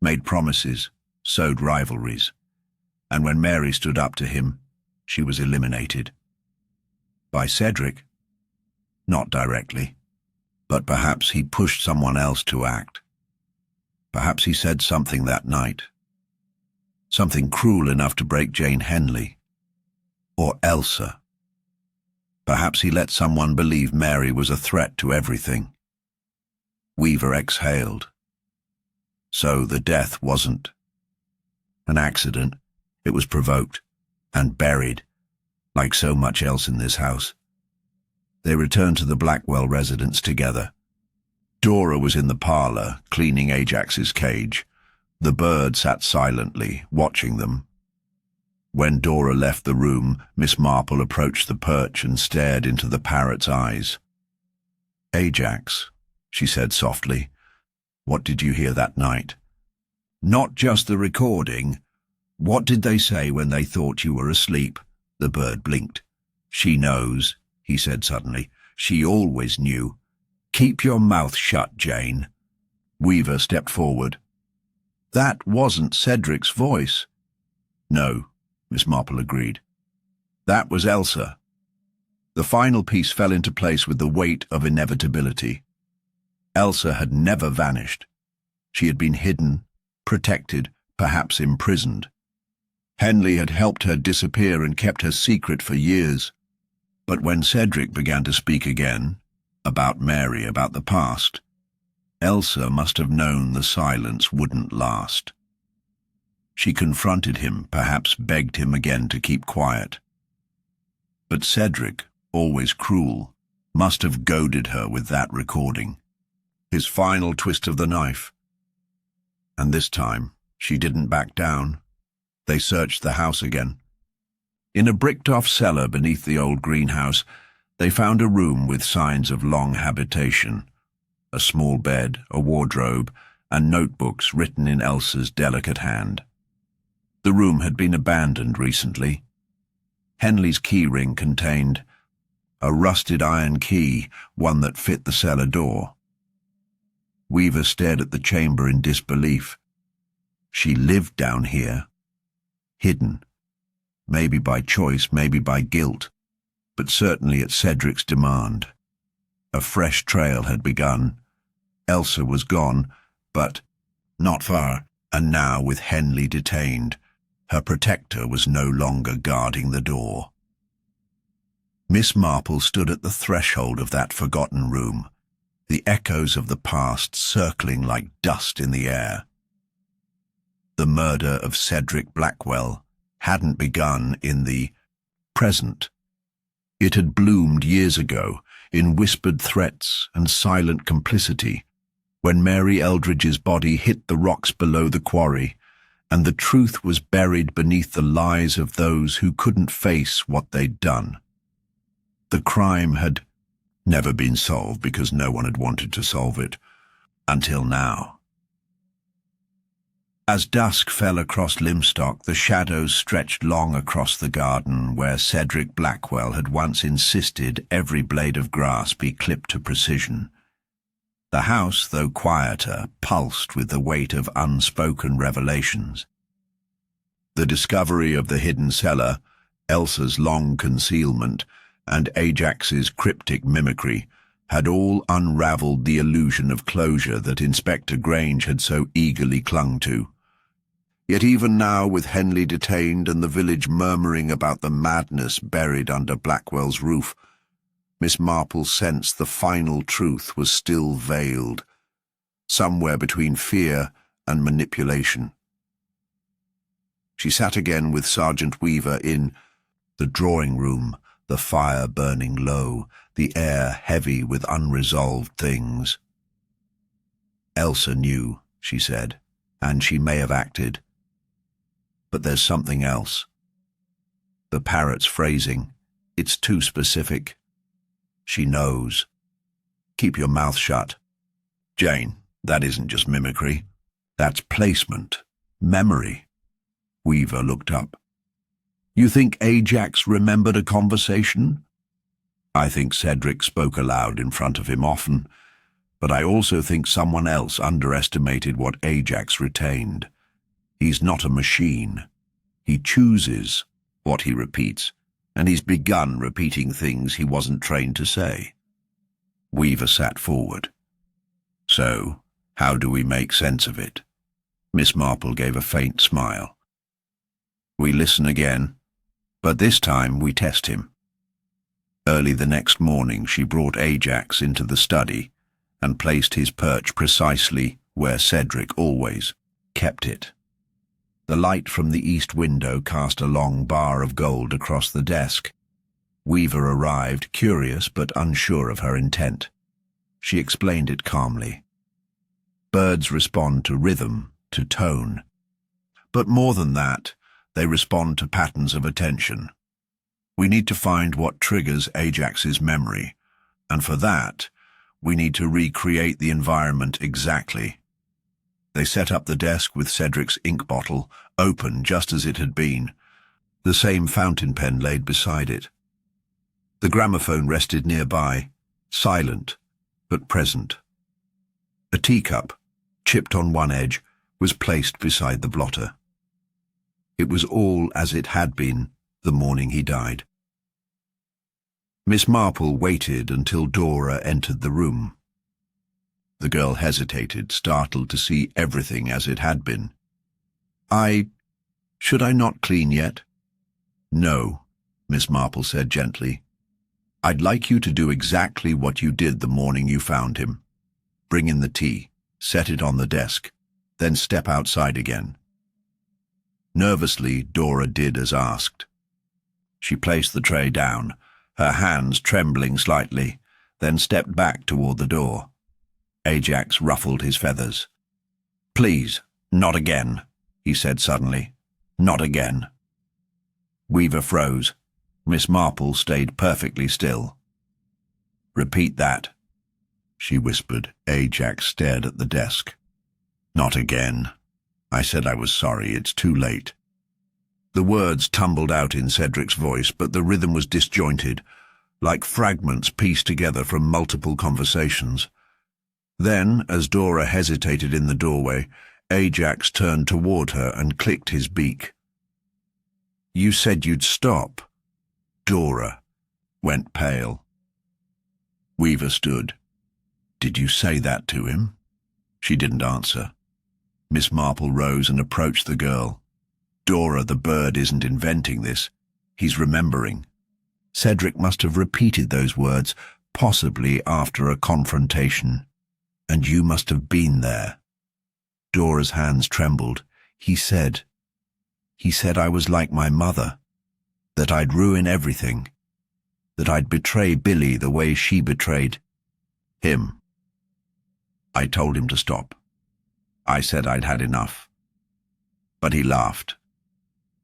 made promises, sowed rivalries. And when Mary stood up to him, she was eliminated." "By Cedric?" Not directly, but perhaps he pushed someone else to act. Perhaps he said something that night. Something cruel enough to break Jane Henley. Or Elsa. Perhaps he let someone believe Mary was a threat to everything. Weaver exhaled. So the death wasn't an accident. It was provoked and buried, like so much else in this house. They returned to the Blackwell residence together. Dora was in the parlour, cleaning Ajax's cage. The bird sat silently, watching them. When Dora left the room, Miss Marple approached the perch and stared into the parrot's eyes. "Ajax," she said softly, "what did you hear that night? Not just the recording. What did they say when they thought you were asleep?" The bird blinked. "She knows," he said suddenly. "She always knew. Keep your mouth shut, Jane." Weaver stepped forward. "That wasn't Cedric's voice." "No," Miss Marple agreed. "That was Elsa." The final piece fell into place with the weight of inevitability. Elsa had never vanished. She had been hidden, protected, perhaps imprisoned. Henley had helped her disappear and kept her secret for years. But when Cedric began to speak again, about Mary, about the past, Elsa must have known the silence wouldn't last. She confronted him, perhaps begged him again to keep quiet. But Cedric, always cruel, must have goaded her with that recording. His final twist of the knife. And this time, she didn't back down. They searched the house again. In a bricked-off cellar beneath the old greenhouse, they found a room with signs of long habitation. A small bed, a wardrobe, and notebooks written in Elsa's delicate hand. The room had been abandoned recently. Henley's key ring contained a rusted iron key, one that fit the cellar door. Weaver stared at the chamber in disbelief. She lived down here, hidden, maybe by choice, maybe by guilt, but certainly at Cedric's demand. A fresh trail had begun. Elsa was gone, but not far, and now with Henley detained, her protector was no longer guarding the door. Miss Marple stood at the threshold of that forgotten room, the echoes of the past circling like dust in the air. The murder of Cedric Blackwell hadn't begun in the present. It had bloomed years ago, in whispered threats and silent complicity, when Mary Eldridge's body hit the rocks below the quarry, and the truth was buried beneath the lies of those who couldn't face what they'd done. The crime had never been solved because no one had wanted to solve it, until now. As dusk fell across Limstock, the shadows stretched long across the garden where Cedric Blackwell had once insisted every blade of grass be clipped to precision. The house, though quieter, pulsed with the weight of unspoken revelations. The discovery of the hidden cellar, Elsa's long concealment, and Ajax's cryptic mimicry had all unravelled the illusion of closure that Inspector Grange had so eagerly clung to. Yet even now, with Henley detained and the village murmuring about the madness buried under Blackwell's roof, Miss Marple sensed the final truth was still veiled, somewhere between fear and manipulation. She sat again with Sergeant Weaver in the drawing-room, the fire burning low, the air heavy with unresolved things. "Elsa knew," she said, "and she may have acted. But there's something else. The parrot's phrasing, it's too specific. She knows. Keep your mouth shut. Jane, that isn't just mimicry. That's placement, memory." Weaver looked up. "You think Ajax remembered a conversation?" "I think Cedric spoke aloud in front of him often, but I also think someone else underestimated what Ajax retained. He's not a machine. He chooses what he repeats, and he's begun repeating things he wasn't trained to say." Weaver sat forward. So, how do we make sense of it? Miss Marple gave a faint smile. We listen again, but this time we test him. Early the next morning she brought Ajax into the study and placed his perch precisely where Cedric always kept it. The light from the east window cast a long bar of gold across the desk. Weaver arrived, curious but unsure of her intent. She explained it calmly. Birds respond to rhythm, to tone. But more than that, they respond to patterns of attention. We need to find what triggers Ajax's memory, and for that, we need to recreate the environment exactly. They set up the desk with Cedric's ink bottle, open just as it had been, the same fountain pen laid beside it. The gramophone rested nearby, silent but present. A teacup, chipped on one edge, was placed beside the blotter. It was all as it had been the morning he died. Miss Marple waited until Dora entered the room. The girl hesitated, startled to see everything as it had been. Should I not clean yet? No, Miss Marple said gently. I'd like you to do exactly what you did the morning you found him. Bring in the tea, set it on the desk, then step outside again. Nervously, Dora did as asked. She placed the tray down, her hands trembling slightly, then stepped back toward the door. Ajax ruffled his feathers. Please, not again, he said suddenly. Not again. Weaver froze. Miss Marple stayed perfectly still. Repeat that, she whispered. Ajax stared at the desk. Not again. I said I was sorry, it's too late. The words tumbled out in Cedric's voice, but the rhythm was disjointed, like fragments pieced together from multiple conversations. Then, as Dora hesitated in the doorway, Ajax turned toward her and clicked his beak. You said you'd stop. Dora went pale. Weaver stood. Did you say that to him? She didn't answer. Miss Marple rose and approached the girl. Dora, the bird isn't inventing this. He's remembering. Cedric must have repeated those words, possibly after a confrontation. And you must have been there. Dora's hands trembled. He said I was like my mother, that I'd ruin everything, that I'd betray Billy the way she betrayed him. I told him to stop. I said I'd had enough. But he laughed,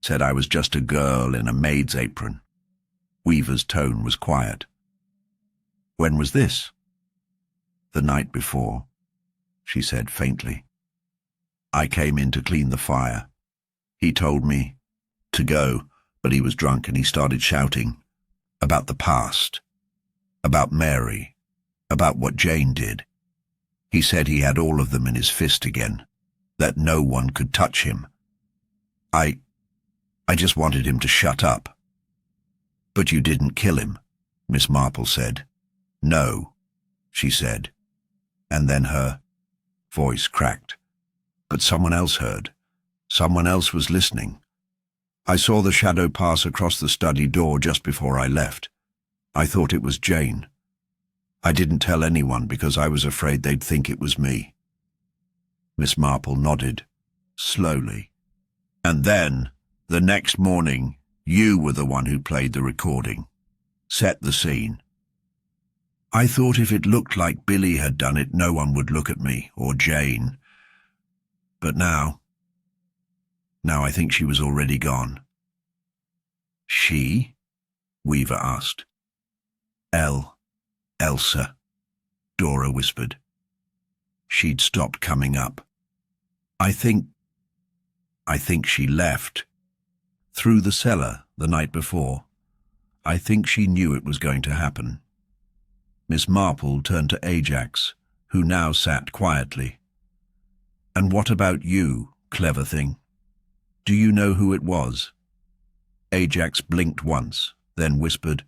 said I was just a girl in a maid's apron. Weaver's tone was quiet. When was this? The night before, she said faintly. I came in to clean the fire. He told me to go, but he was drunk and he started shouting about the past, about Mary, about what Jane did. He said he had all of them in his fist again, that no one could touch him. I just wanted him to shut up. But you didn't kill him, Miss Marple said. No, she said. And then her voice cracked. But someone else heard. Someone else was listening. I saw the shadow pass across the study door just before I left. I thought it was Jane. I didn't tell anyone because I was afraid they'd think it was me. Miss Marple nodded, slowly. And then, the next morning, you were the one who played the recording. Set the scene. I thought if it looked like Billy had done it, no one would look at me, or Jane. But now I think she was already gone. She? Weaver asked. Elsa, Dora whispered. She'd stopped coming up. I think she left. Through the cellar the night before. I think she knew it was going to happen. Miss Marple turned to Ajax, who now sat quietly. And what about you, clever thing? Do you know who it was? Ajax blinked once, then whispered,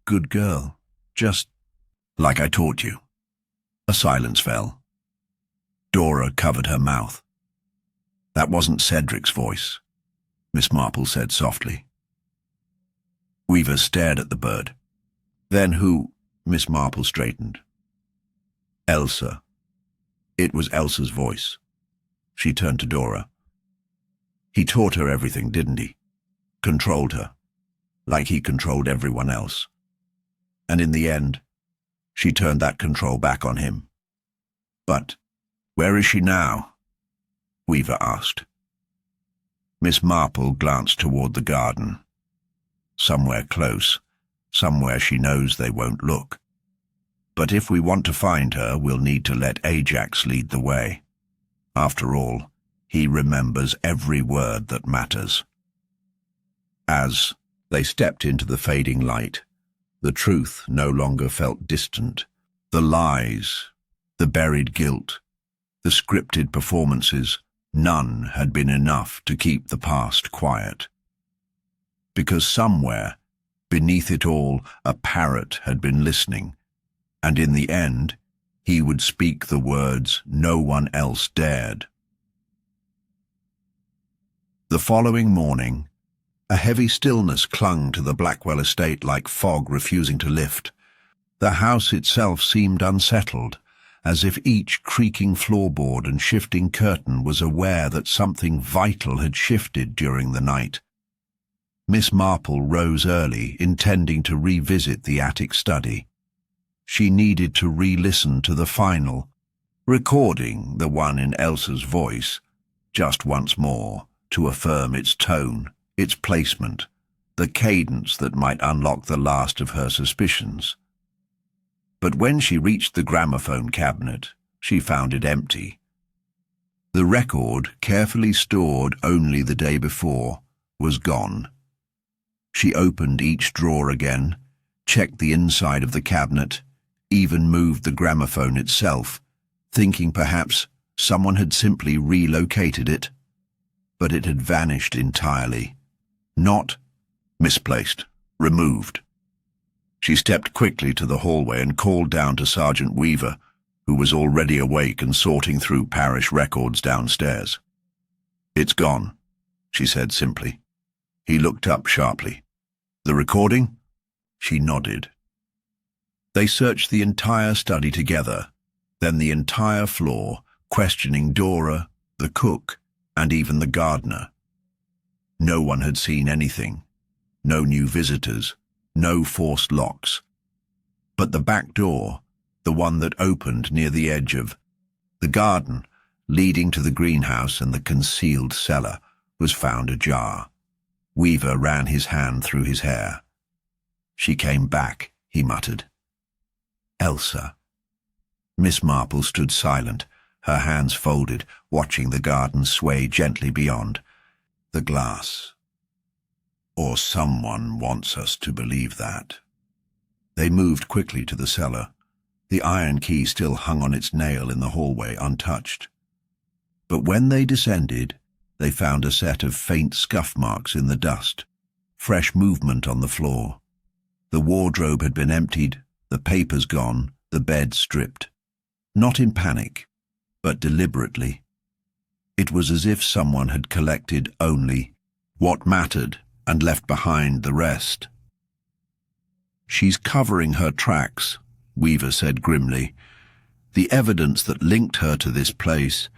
Good girl, just Like I taught you. A silence fell. Dora covered her mouth. That wasn't Cedric's voice, Miss Marple said softly. Weaver stared at the bird. Then who? Miss Marple straightened. Elsa. It was Elsa's voice. She turned to Dora. He taught her everything, didn't he? Controlled her, like he controlled everyone else. And in the end, she turned that control back on him. But where is she now? Weaver asked. Miss Marple glanced toward the garden. Somewhere close, somewhere she knows they won't look. But if we want to find her, we'll need to let Ajax lead the way. After all, he remembers every word that matters. As they stepped into the fading light, the truth no longer felt distant. The lies, the buried guilt, the scripted performances, none had been enough to keep the past quiet. Because somewhere, beneath it all, a parrot had been listening, and in the end, he would speak the words no one else dared. The following morning, a heavy stillness clung to the Blackwell estate like fog refusing to lift. The house itself seemed unsettled, as if each creaking floorboard and shifting curtain was aware that something vital had shifted during the night. Miss Marple rose early, intending to revisit the attic study. She needed to re-listen to the final recording, the one in Elsa's voice, just once more, to affirm its tone, its placement, the cadence that might unlock the last of her suspicions. But when she reached the gramophone cabinet, she found it empty. The record, carefully stored only the day before, was gone. She opened each drawer again, checked the inside of the cabinet, even moved the gramophone itself, thinking perhaps someone had simply relocated it. But it had vanished entirely. Not misplaced, removed. She stepped quickly to the hallway and called down to Sergeant Weaver, who was already awake and sorting through parish records downstairs. "It's gone," she said simply. He looked up sharply. "The recording?" She nodded. They searched the entire study together, then the entire floor, questioning Dora, the cook, and even the gardener. No one had seen anything. No new visitors, no forced locks. But the back door, the one that opened near the edge of the garden, leading to the greenhouse and the concealed cellar, was found ajar. Weaver ran his hand through his hair. "She came back," he muttered. "Elsa." Miss Marple stood silent, her hands folded, watching the garden sway gently beyond. The glass. Or someone wants us to believe that. They moved quickly to the cellar. The iron key still hung on its nail in the hallway, untouched. But when they descended, they found a set of faint scuff marks in the dust, fresh movement on the floor. The wardrobe had been emptied, the papers gone, the bed stripped. Not in panic, but deliberately. It was as if someone had collected only what mattered and left behind the rest. "She's covering her tracks," Weaver said grimly. "The evidence that linked her to this place,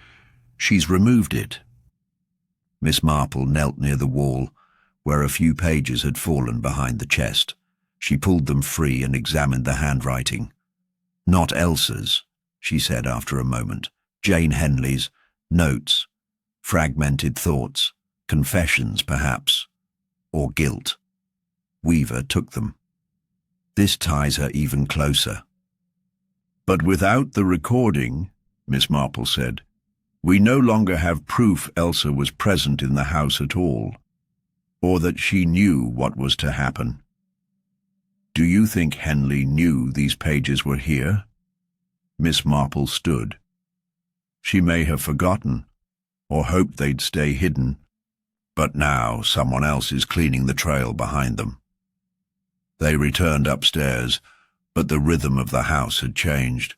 she's removed it." Miss Marple knelt near the wall, where a few pages had fallen behind the chest. She pulled them free and examined the handwriting. "Not Elsa's," she said after a moment. "Jane Henley's. Notes. Fragmented thoughts. Confessions, perhaps. Or guilt." Weaver took them. "This ties her even closer." "But without the recording," Miss Marple said, "we no longer have proof Elsa was present in the house at all, or that she knew what was to happen. Do you think Henley knew these pages were here?" Miss Marple stood. She may have forgotten, or hoped they'd stay hidden, but now someone else is cleaning the trail behind them. They returned upstairs, But the rhythm of the house had changed.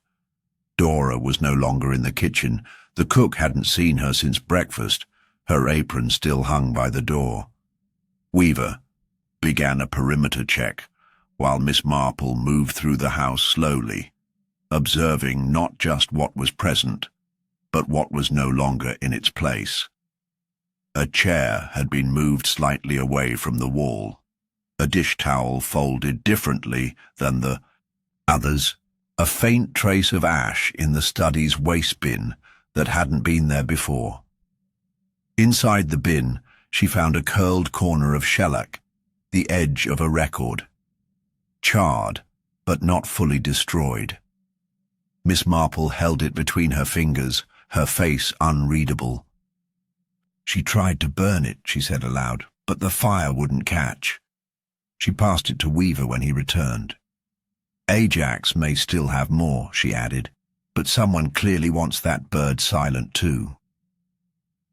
Dora was no longer in the kitchen. The cook hadn't seen her since breakfast. Her apron still hung by the door. Weaver began a perimeter check, while Miss Marple moved through the house slowly, observing not just what was present, but what was no longer in its place. A chair had been moved slightly away from the wall, a dish towel folded differently than the others, a faint trace of ash in the study's waste bin that hadn't been there before. Inside the bin, she found a curled corner of shellac, the edge of a record. Charred, but not fully destroyed. Miss Marple held it between her fingers, her face unreadable. She tried to burn it, she said aloud, but the fire wouldn't catch. She passed it to Weaver when he returned. Ajax may still have more, she added, but someone clearly wants that bird silent too.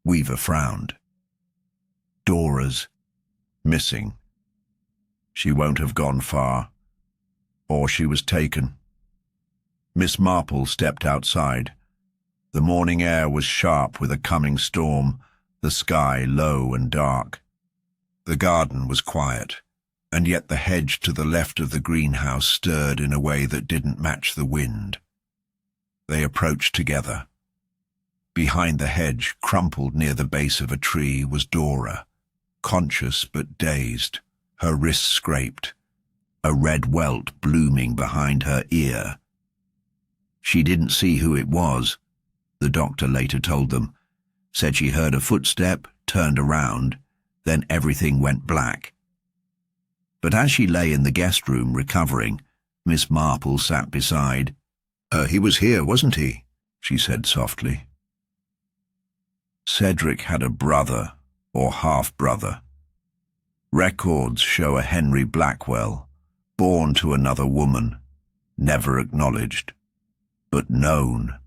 Weaver frowned. Dora's missing. She won't have gone far. Or she was taken. Miss Marple stepped outside. The morning air was sharp with a coming storm, the sky low and dark. The garden was quiet, and yet the hedge to the left of the greenhouse stirred in a way that didn't match the wind. They approached together. Behind the hedge, crumpled near the base of a tree, was Dora, conscious but dazed, her wrists scraped, a red welt blooming behind her ear. She didn't see who it was, the doctor later told them, said she heard a footstep, turned around, then everything went black. But as she lay in the guest room recovering, Miss Marple sat beside. He was here, wasn't he?" she said softly. Cedric had a brother, or half-brother. Records show a Henry Blackwell, born to another woman, never acknowledged, but known.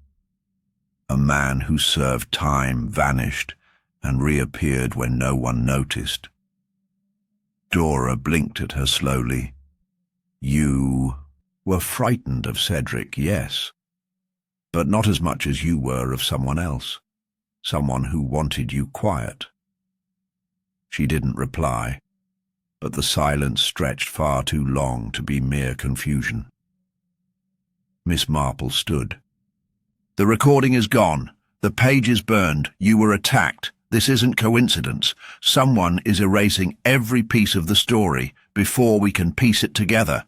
A man who served time vanished and reappeared when no one noticed. Dora blinked at her slowly. "You were frightened of Cedric, yes, but not as much as you were of someone else, someone who wanted you quiet." She didn't reply, but the silence stretched far too long to be mere confusion. Miss Marple stood. "The recording is gone. The page is burned. You were attacked. This isn't coincidence. Someone is erasing every piece of the story before we can piece it together."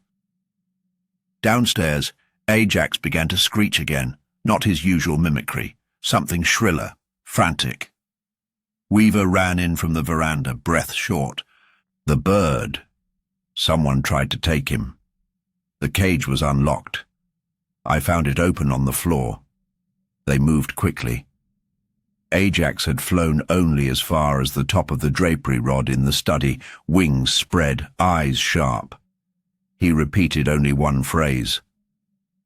Downstairs, Ajax began to screech again, not his usual mimicry, something shriller, frantic. Weaver ran in from the veranda, breath short. The bird. Someone tried to take him. The cage was unlocked. I found it open on the floor. They moved quickly. Ajax had flown only as far as the top of the drapery rod in the study, wings spread, eyes sharp. He repeated only one phrase.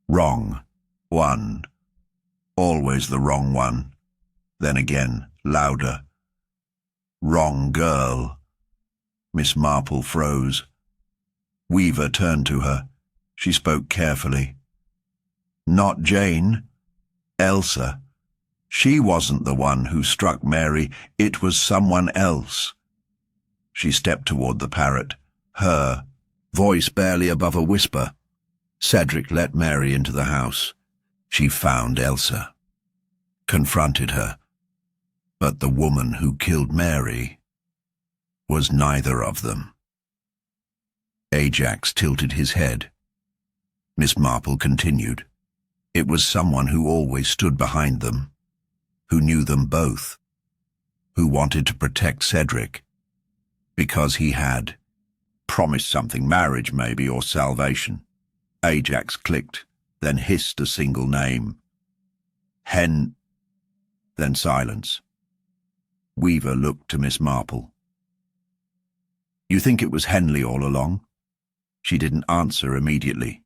"Wrong. One. Always the wrong one." Then again, louder. "Wrong girl." Miss Marple froze. Weaver turned to her. She spoke carefully. "Not Jane. Elsa. She wasn't the one who struck Mary. It was someone else." She stepped toward the parrot. Her voice barely above a whisper. Cedric let Mary into the house. She found Elsa. Confronted her. But the woman who killed Mary was neither of them. Ajax tilted his head. Miss Marple continued. It was someone who always stood behind them, who knew them both, who wanted to protect Cedric, because he had promised something, marriage maybe, or salvation. Ajax clicked, then hissed a single name. Then silence. Weaver looked to Miss Marple. "You think it was Henley all along?" She didn't answer immediately.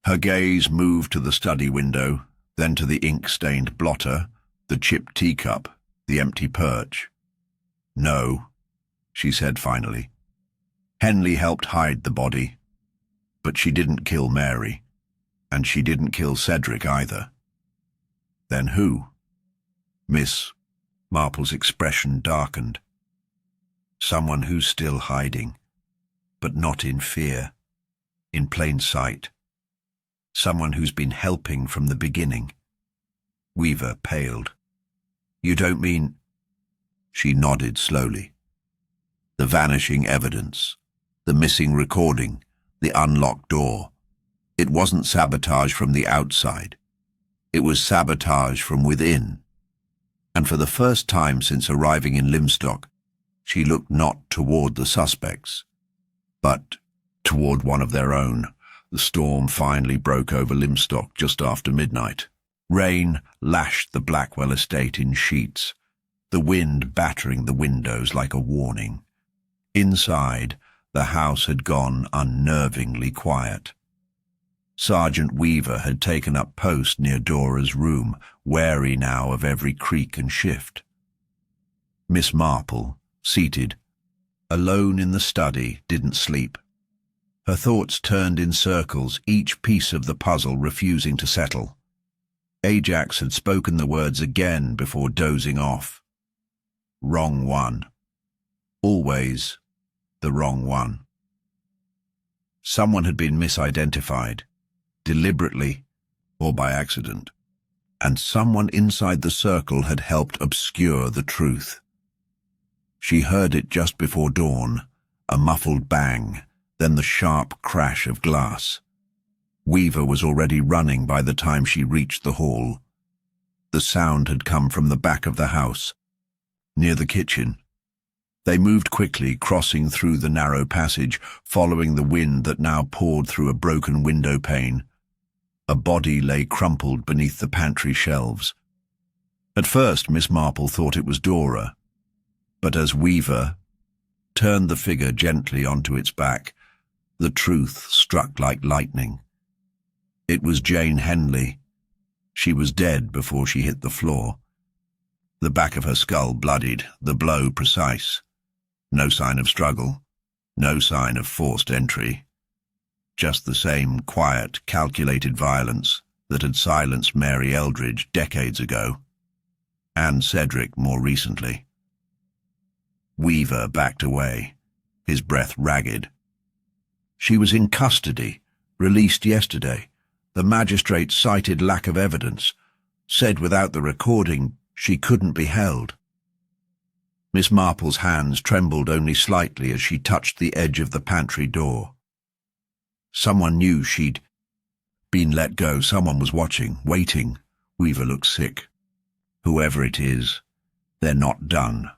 Her gaze moved to the study window, then to the ink-stained blotter, the chipped teacup, the empty perch. "No," she said finally. "Henley helped hide the body, but she didn't kill Mary." And she didn't kill Cedric either. Then who? Miss Marple's expression darkened. Someone who's still hiding, but not in fear, in plain sight. Someone who's been helping from the beginning. Weaver paled. You don't mean... She nodded slowly. The vanishing evidence, the missing recording, the unlocked door. It wasn't sabotage from the outside. It was sabotage from within. And for the first time since arriving in Limstock, she looked not toward the suspects, but toward one of their own. The storm finally broke over Limstock just after midnight. Rain lashed the Blackwell estate in sheets, the wind battering the windows like a warning. Inside, the house had gone unnervingly quiet. Sergeant Weaver had taken up post near Dora's room, wary now of every creak and shift. Miss Marple, seated, alone in the study, didn't sleep. Her thoughts turned in circles, each piece of the puzzle refusing to settle. Ajax had spoken the words again before dozing off. Wrong one. Always the wrong one. Someone had been misidentified, deliberately or by accident, and someone inside the circle had helped obscure the truth. She heard it just before dawn, a muffled bang, then the sharp crash of glass. Weaver was already running by the time she reached the hall. The sound had come from the back of the house, near the kitchen. They moved quickly, crossing through the narrow passage, following the wind that now poured through a broken window pane. A body lay crumpled beneath the pantry shelves. At first, Miss Marple thought it was Dora, but as Weaver turned the figure gently onto its back, the truth struck like lightning. It was Jane Henley. She was dead before she hit the floor. The back of her skull bloodied, the blow precise. No sign of struggle, no sign of forced entry. Just the same quiet, calculated violence that had silenced Mary Eldridge decades ago, and Cedric more recently. Weaver backed away, his breath ragged. She was in custody, released yesterday. The magistrate cited lack of evidence, said without the recording she couldn't be held. Miss Marple's hands trembled only slightly as she touched the edge of the pantry door. Someone knew she'd been let go. Someone was watching, waiting. Weaver looked sick. Whoever it is, they're not done.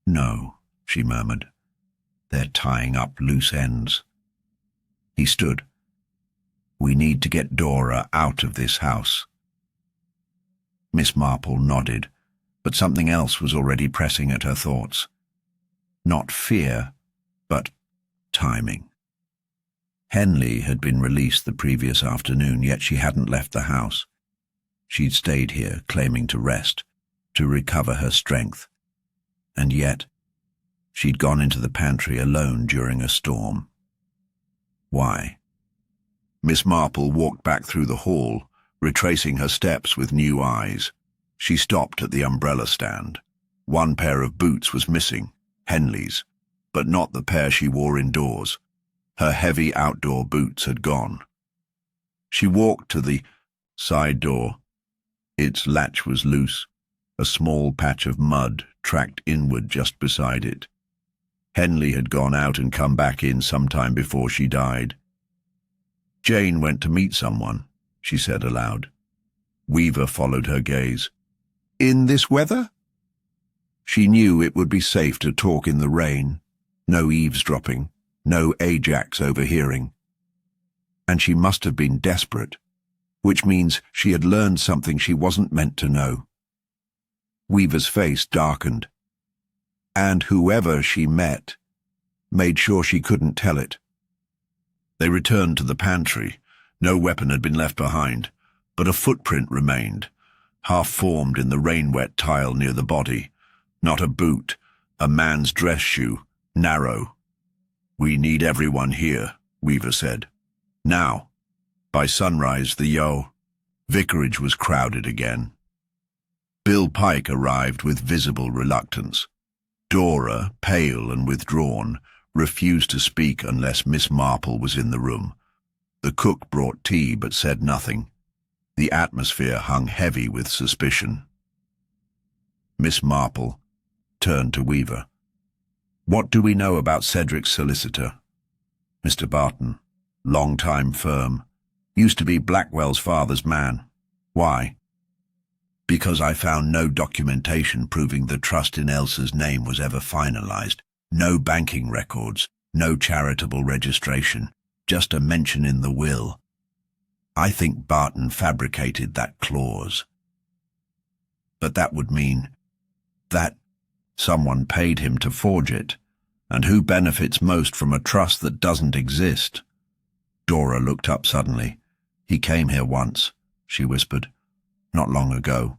No, she murmured. They're tying up loose ends. He stood. We need to get Dora out of this house. Miss Marple nodded, but something else was already pressing at her thoughts. Not fear, but timing. Henley had been released the previous afternoon, yet she hadn't left the house. She'd stayed here, claiming to rest, to recover her strength. And yet, she'd gone into the pantry alone during a storm. Why? Miss Marple walked back through the hall, retracing her steps with new eyes. She stopped at the umbrella stand. One pair of boots was missing, Henley's, but not the pair she wore indoors. Her heavy outdoor boots had gone. She walked to the side door. Its latch was loose, a small patch of mud tracked inward just beside it. Henley had gone out and come back in sometime before she died. Jane went to meet someone, she said aloud. Weaver followed her gaze. In this weather? She knew it would be safe to talk in the rain. No eavesdropping, no Ajax overhearing. And she must have been desperate, which means she had learned something she wasn't meant to know. Weaver's face darkened. And whoever she met made sure she couldn't tell it. They returned to the pantry. No weapon had been left behind, but a footprint remained, half-formed in the rain-wet tile near the body. Not a boot, a man's dress shoe, narrow. We need everyone here, Weaver said. Now. By sunrise, the vicarage was crowded again. Bill Pike arrived with visible reluctance. Dora, pale and withdrawn, refused to speak unless Miss Marple was in the room. The cook brought tea but said nothing. The atmosphere hung heavy with suspicion. Miss Marple turned to Weaver. "What do we know about Cedric's solicitor?" "Mr. Barton, long-time firm. Used to be Blackwell's father's man." "Why?" "Because I found no documentation proving the trust in Elsa's name was ever finalized. No banking records, no charitable registration, just a mention in the will. I think Barton fabricated that clause." "But that would mean that someone paid him to forge it. And who benefits most from a trust that doesn't exist?" Dora looked up suddenly. "He came here once," she whispered. "Not long ago.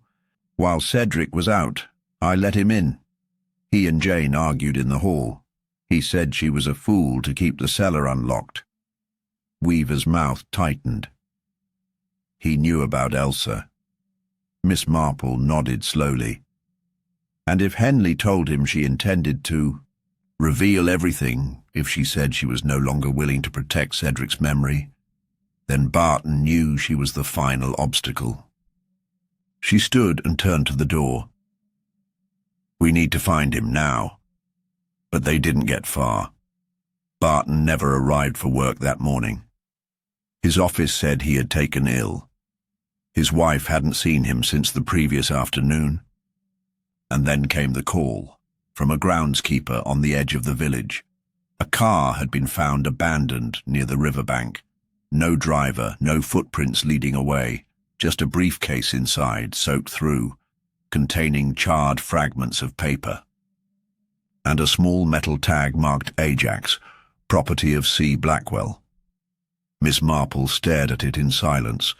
While Cedric was out, I let him in. He and Jane argued in the hall. He said she was a fool to keep the cellar unlocked." Weaver's mouth tightened. "He knew about Elsa." Miss Marple nodded slowly. "And if Henley told him she intended to reveal everything, if she said she was no longer willing to protect Cedric's memory, then Barton knew she was the final obstacle." She stood and turned to the door. "We need to find him now." But they didn't get far. Barton never arrived for work that morning. His office said he had taken ill. His wife hadn't seen him since the previous afternoon. And then came the call from a groundskeeper on the edge of the village. A car had been found abandoned near the riverbank. No driver, no footprints leading away, just a briefcase inside, soaked through, containing charred fragments of paper. And a small metal tag marked Ajax, property of C. Blackwell. Miss Marple stared at it in silence.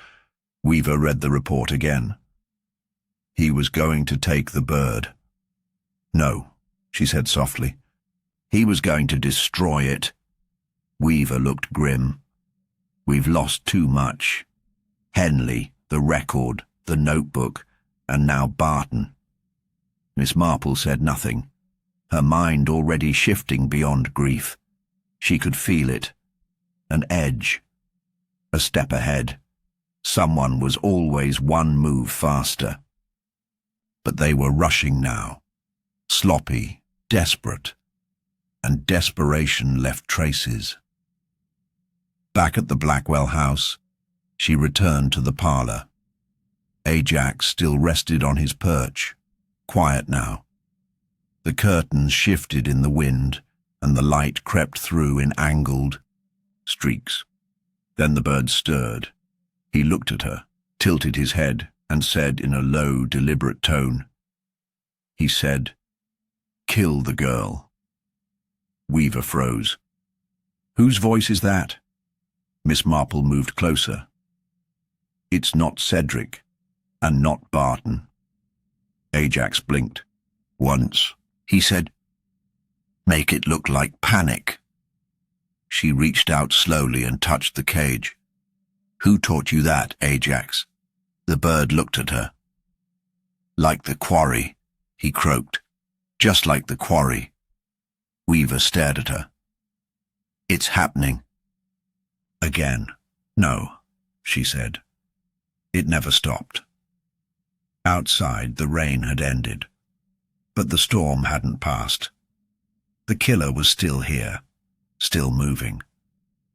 Weaver read the report again. He was going to take the bird. "No," she said softly. "He was going to destroy it." Weaver looked grim. "We've lost too much. Henley, the record, the notebook, and now Barton." Miss Marple said nothing, her mind already shifting beyond grief. She could feel it. An edge. A step ahead. Someone was always one move faster. But they were rushing now. Sloppy, desperate. And desperation left traces. Back at the Blackwell house, she returned to the parlor. Ajax still rested on his perch, quiet now. The curtains shifted in the wind, and the light crept through in angled streaks. Then the bird stirred. He looked at her, tilted his head, and said in a low, deliberate tone, he said, "Kill the girl." Weaver froze. "Whose voice is that?" Miss Marple moved closer. "It's not Cedric, and not Barton." Ajax blinked. "Once," he said. "Make it look like panic." She reached out slowly and touched the cage. "Who taught you that, Ajax?" The bird looked at her. "Like the quarry," he croaked. "Just like the quarry." Weaver stared at her. "It's happening." Again. "No," she said. It never stopped. Outside, the rain had ended. But the storm hadn't passed. The killer was still here, still moving,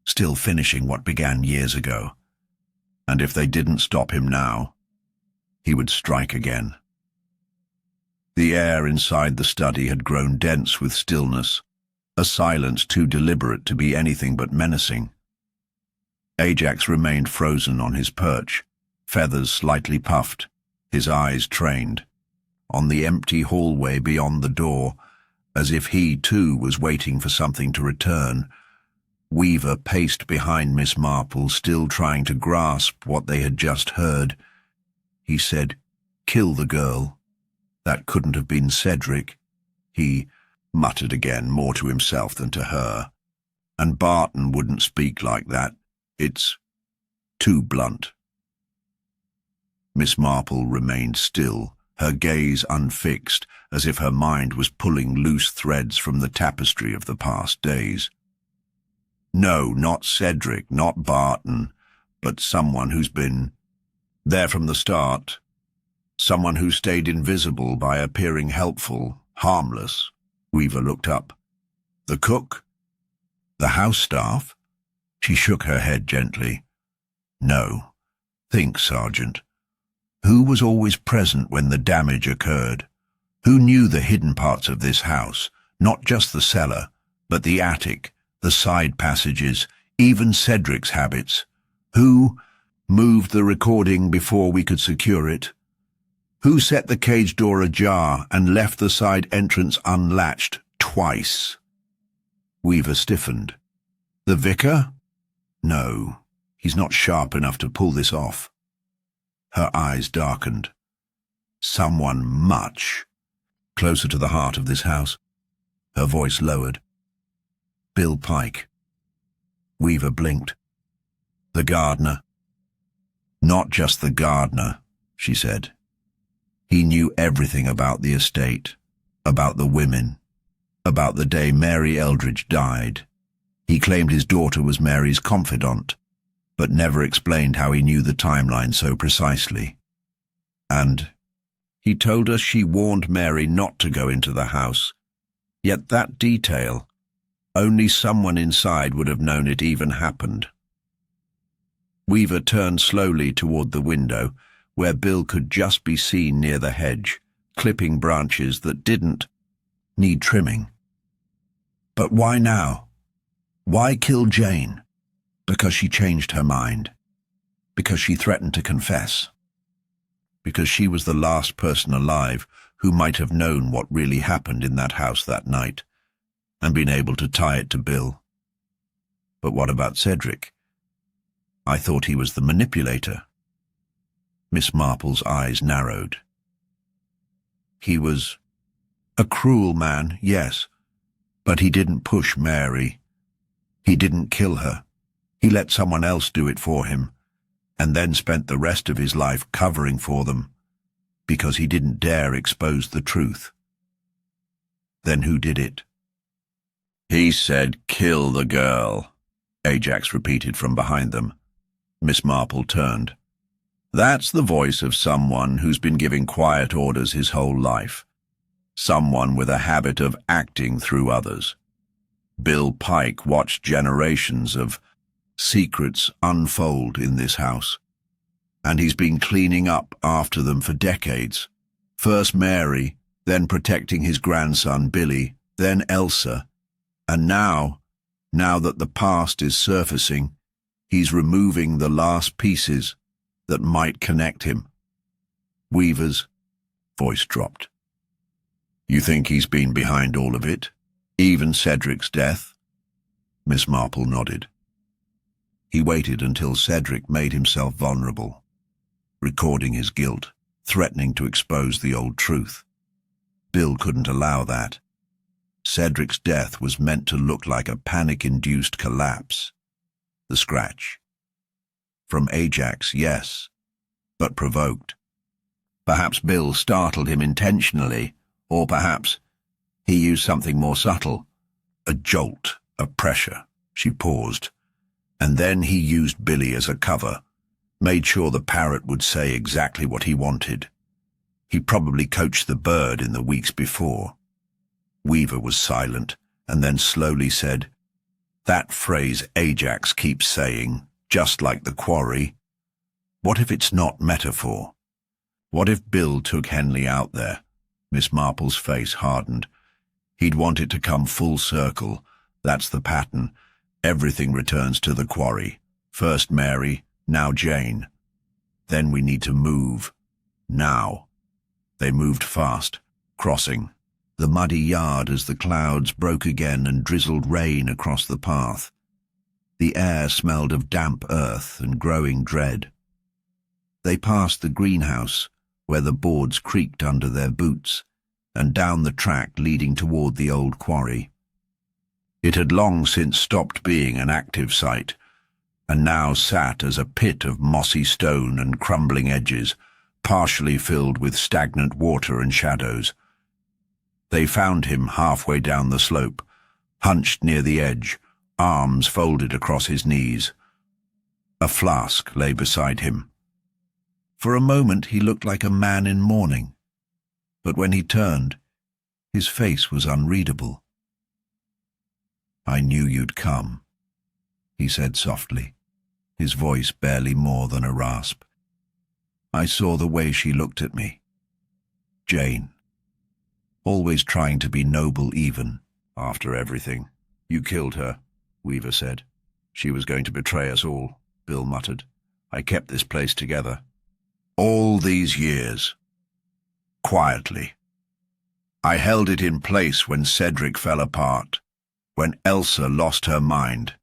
still finishing what began years ago. And if they didn't stop him now, he would strike again. The air inside the study had grown dense with stillness, a silence too deliberate to be anything but menacing. Ajax remained frozen on his perch, feathers slightly puffed, his eyes trained, on the empty hallway beyond the door, as if he too was waiting for something to return. Weaver paced behind Miss Marple, still trying to grasp what they had just heard. He said, "Kill the girl. That couldn't have been Cedric." He muttered again, more to himself than to her. "And Barton wouldn't speak like that. It's too blunt. Miss Marple remained still, her gaze unfixed, as if her mind was pulling loose threads from the tapestry of the past days. No, not Cedric, not Barton, but someone who's been there from the start. Someone who stayed invisible by appearing helpful, harmless. Weaver looked up. The cook? The house staff? She shook her head gently. No. Think, Sergeant. Who was always present when the damage occurred? Who knew the hidden parts of this house, not just the cellar, but the attic, the side passages, even Cedric's habits? Who moved the recording before we could secure it? Who set the cage door ajar and left the side entrance unlatched twice? Weaver stiffened. The vicar? No, he's not sharp enough to pull this off. Her eyes darkened. Someone much closer to the heart of this house. Her voice lowered. Bill Pike. Weaver blinked. The gardener. Not just the gardener, she said. He knew everything about the estate, about the women, about the day Mary Eldridge died. He claimed his daughter was Mary's confidant, but never explained how he knew the timeline so precisely. And he told us she warned Mary not to go into the house. Yet that detail, only someone inside would have known it even happened. Weaver turned slowly toward the window, where Bill could just be seen near the hedge, clipping branches that didn't need trimming. But why now? Why kill Jane? Because she changed her mind. Because she threatened to confess. Because she was the last person alive who might have known what really happened in that house that night, and been able to tie it to Bill. But what about Cedric? I thought he was the manipulator. Miss Marple's eyes narrowed. He was a cruel man, yes, but he didn't push Mary. He didn't kill her. He let someone else do it for him, and then spent the rest of his life covering for them, because he didn't dare expose the truth. Then who did it? He said, "Kill the girl," Ajax repeated from behind them. Miss Marple turned. That's the voice of someone who's been giving quiet orders his whole life. Someone with a habit of acting through others. Bill Pike watched generations of secrets unfold in this house, and he's been cleaning up after them for decades. First Mary, then protecting his grandson Billy, then Elsa, and now that the past is surfacing, he's removing the last pieces that might connect him. Weaver's voice dropped. You think he's been behind all of it? Even Cedric's death? Miss Marple nodded. He waited until Cedric made himself vulnerable, recording his guilt, threatening to expose the old truth. Bill couldn't allow that. Cedric's death was meant to look like a panic-induced collapse. The scratch. From Ajax, yes, but provoked. Perhaps Bill startled him intentionally, or perhaps he used something more subtle. A jolt of pressure. She paused. And then he used Billy as a cover, made sure the parrot would say exactly what he wanted. He probably coached the bird in the weeks before. Weaver was silent, and then slowly said, That phrase Ajax keeps saying, just like the quarry. What if it's not metaphor? What if Bill took Henley out there? Miss Marple's face hardened. He'd want it to come full circle. That's the pattern. Everything returns to the quarry. First Mary, now Jane. Then we need to move. Now. They moved fast, crossing the muddy yard as the clouds broke again and drizzled rain across the path. The air smelled of damp earth and growing dread. They passed the greenhouse, where the boards creaked under their boots, and down the track leading toward the old quarry. It had long since stopped being an active site, and now sat as a pit of mossy stone and crumbling edges, partially filled with stagnant water and shadows. They found him halfway down the slope, hunched near the edge, arms folded across his knees. A flask lay beside him. For a moment he looked like a man in mourning, but when he turned, his face was unreadable. "I knew you'd come," he said softly, his voice barely more than a rasp. "I saw the way she looked at me. Jane. Always trying to be noble even, after everything. You killed her," Weaver said. "She was going to betray us all," Bill muttered. "I kept this place together. All these years. Quietly. I held it in place when Cedric fell apart, when Elsa lost her mind,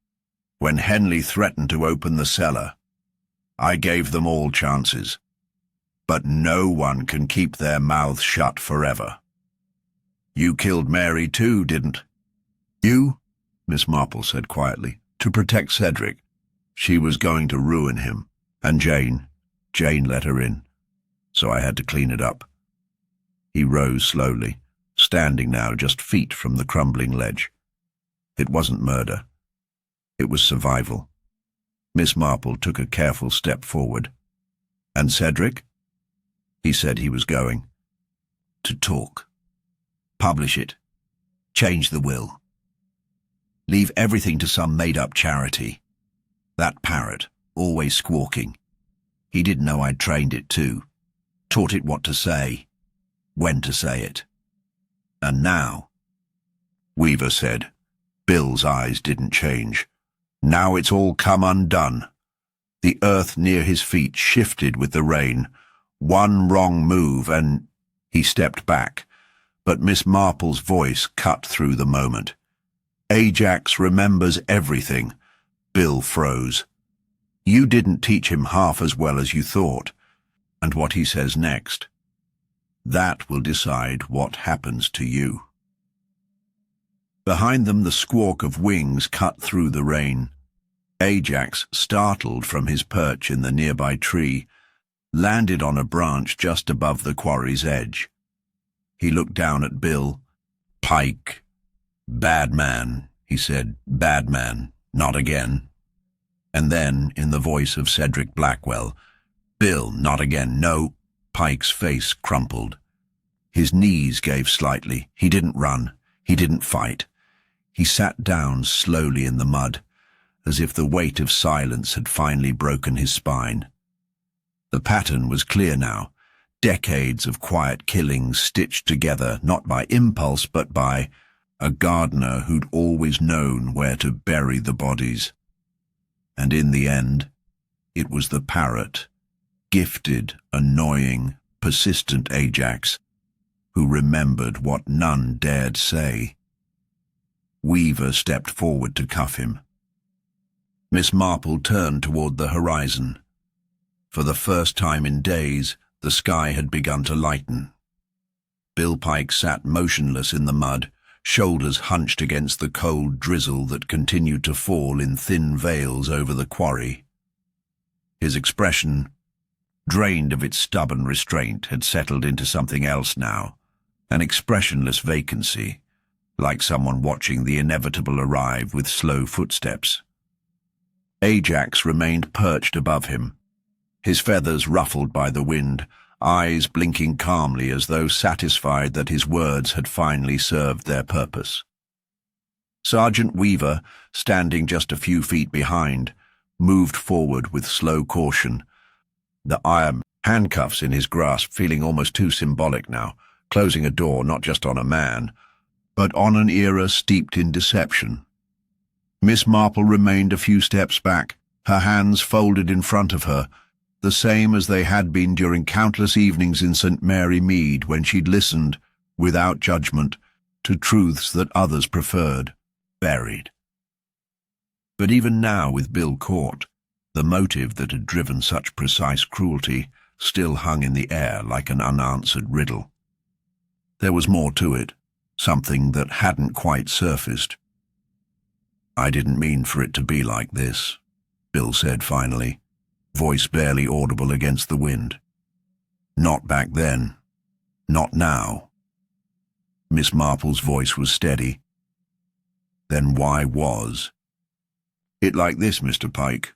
when Henley threatened to open the cellar. I gave them all chances. But no one can keep their mouths shut forever. You killed Mary too, didn't you?" Miss Marple said quietly. "To protect Cedric. She was going to ruin him. And Jane let her in. So I had to clean it up." He rose slowly, standing now just feet from the crumbling ledge. It wasn't murder. It was survival. Miss Marple took a careful step forward. "And Cedric?" He said he was going. "To talk. Publish it. Change the will. Leave everything to some made-up charity. That parrot, always squawking. He didn't know I'd trained it too. Taught it what to say, when to say it. And now," Weaver said. Bill's eyes didn't change. "Now it's all come undone." The earth near his feet shifted with the rain. One wrong move and he stepped back, but Miss Marple's voice cut through the moment. "Ajax remembers everything." Bill froze. "You didn't teach him half as well as you thought. And what he says next, that will decide what happens to you." Behind them the squawk of wings cut through the rain. Ajax, startled from his perch in the nearby tree, landed on a branch just above the quarry's edge. He looked down at Bill. "Pike. Bad man," he said. "Bad man. Not again." And then, in the voice of Cedric Blackwell, "Bill, not again. No." Pike's face crumpled. His knees gave slightly. He didn't run. He didn't fight. He sat down slowly in the mud, as if the weight of silence had finally broken his spine. The pattern was clear now. Decades of quiet killings stitched together, not by impulse, but by a gardener who'd always known where to bury the bodies. And in the end, it was the parrot, gifted, annoying, persistent Ajax, who remembered what none dared say. Weaver stepped forward to cuff him. Miss Marple turned toward the horizon. For the first time in days, the sky had begun to lighten. Bill Pike sat motionless in the mud, shoulders hunched against the cold drizzle that continued to fall in thin veils over the quarry. His expression, drained of its stubborn restraint, had settled into something else now, an expressionless vacancy, like someone watching the inevitable arrive with slow footsteps. Ajax remained perched above him, his feathers ruffled by the wind, eyes blinking calmly as though satisfied that his words had finally served their purpose. Sergeant Weaver, standing just a few feet behind, moved forward with slow caution, the iron handcuffs in his grasp feeling almost too symbolic now, closing a door not just on a man, but on an era steeped in deception. Miss Marple remained a few steps back, her hands folded in front of her, the same as they had been during countless evenings in St. Mary Mead when she'd listened, without judgment, to truths that others preferred, buried. But even now, with Bill caught, the motive that had driven such precise cruelty still hung in the air like an unanswered riddle. There was more to it, something that hadn't quite surfaced. "I didn't mean for it to be like this," Bill said finally, voice barely audible against the wind. Not back then. Not now. Miss Marple's voice was steady. Then why was? It like this, Mr. Pike.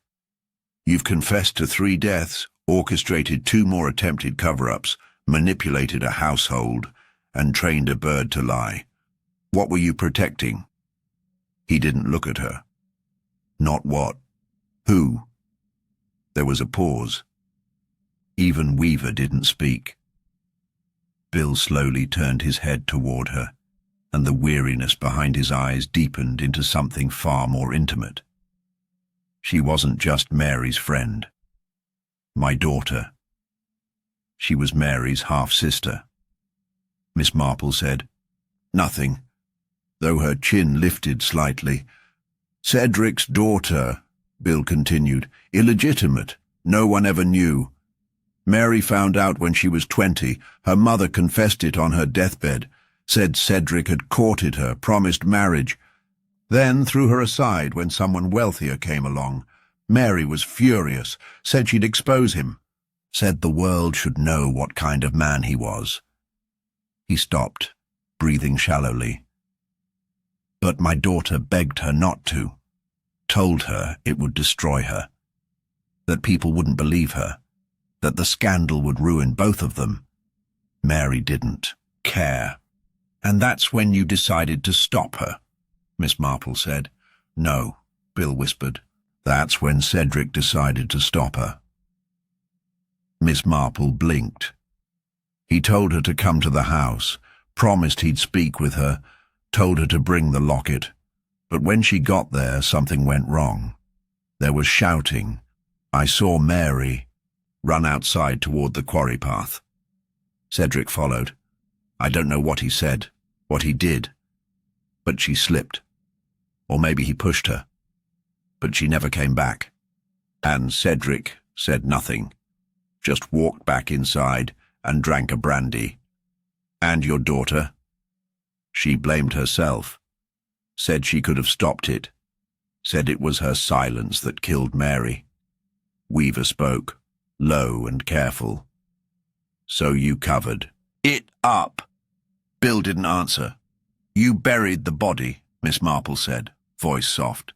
You've confessed to 3 deaths, orchestrated 2 more attempted cover-ups, manipulated a household, and trained a bird to lie. What were you protecting? He didn't look at her. Not what? Who? There was a pause. Even Weaver didn't speak. Bill slowly turned his head toward her, and the weariness behind his eyes deepened into something far more intimate. She wasn't just Mary's friend. My daughter. She was Mary's half-sister. Miss Marple said, "Nothing," though her chin lifted slightly. "Cedric's daughter," Bill continued, "illegitimate. No one ever knew. Mary found out when she was 20. Her mother confessed it on her deathbed, said Cedric had courted her, promised marriage. Then threw her aside when someone wealthier came along. Mary was furious, said she'd expose him, said the world should know what kind of man he was." He stopped, breathing shallowly. "But my daughter begged her not to, told her it would destroy her, that people wouldn't believe her, that the scandal would ruin both of them. Mary didn't care. And that's when you decided to stop her," Miss Marple said. "No," Bill whispered. "That's when Cedric decided to stop her." Miss Marple blinked. He told her to come to the house, promised he'd speak with her, told her to bring the locket. But when she got there, something went wrong. There was shouting. I saw Mary run outside toward the quarry path. Cedric followed. I don't know what he said, what he did, but she slipped. Or maybe he pushed her. But she never came back. And Cedric said nothing, just walked back inside and drank a brandy. "And your daughter?" She blamed herself, said she could have stopped it, said it was her silence that killed Mary. Weaver spoke, low and careful. "So you covered it up?" Bill didn't answer. "You buried the body," Miss Marple said, voice soft.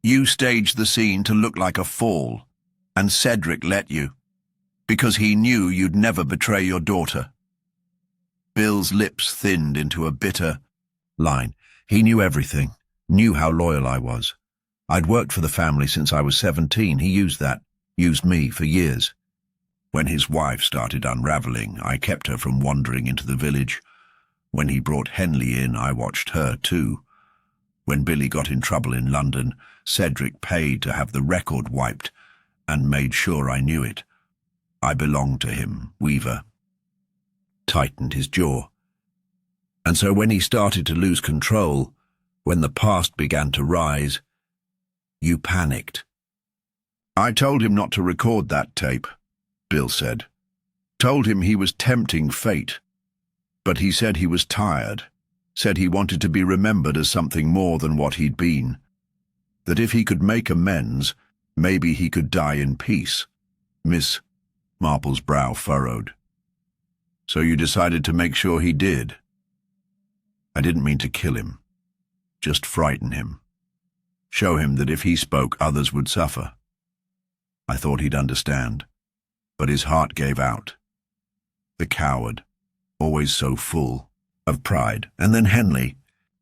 "You staged the scene to look like a fall, and Cedric let you, because he knew you'd never betray your daughter." Bill's lips thinned into a bitter line. "He knew everything, knew how loyal I was. I'd worked for the family since I was 17. He used me for years. When his wife started unraveling, I kept her from wandering into the village. When he brought Henley in, I watched her too. When Billy got in trouble in London, Cedric paid to have the record wiped and made sure I knew it. I belonged to him." Weaver tightened his jaw. "And so when he started to lose control, when the past began to rise, you panicked." "I told him not to record that tape," Bill said. "Told him he was tempting fate. But he said he was tired, said he wanted to be remembered as something more than what he'd been. That if he could make amends, maybe he could die in peace." Miss Marple's brow furrowed. "So you decided to make sure he did?" "I didn't mean to kill him, just frighten him. Show him that if he spoke, others would suffer. I thought he'd understand, but his heart gave out. The coward, always so full of pride. And then Henley.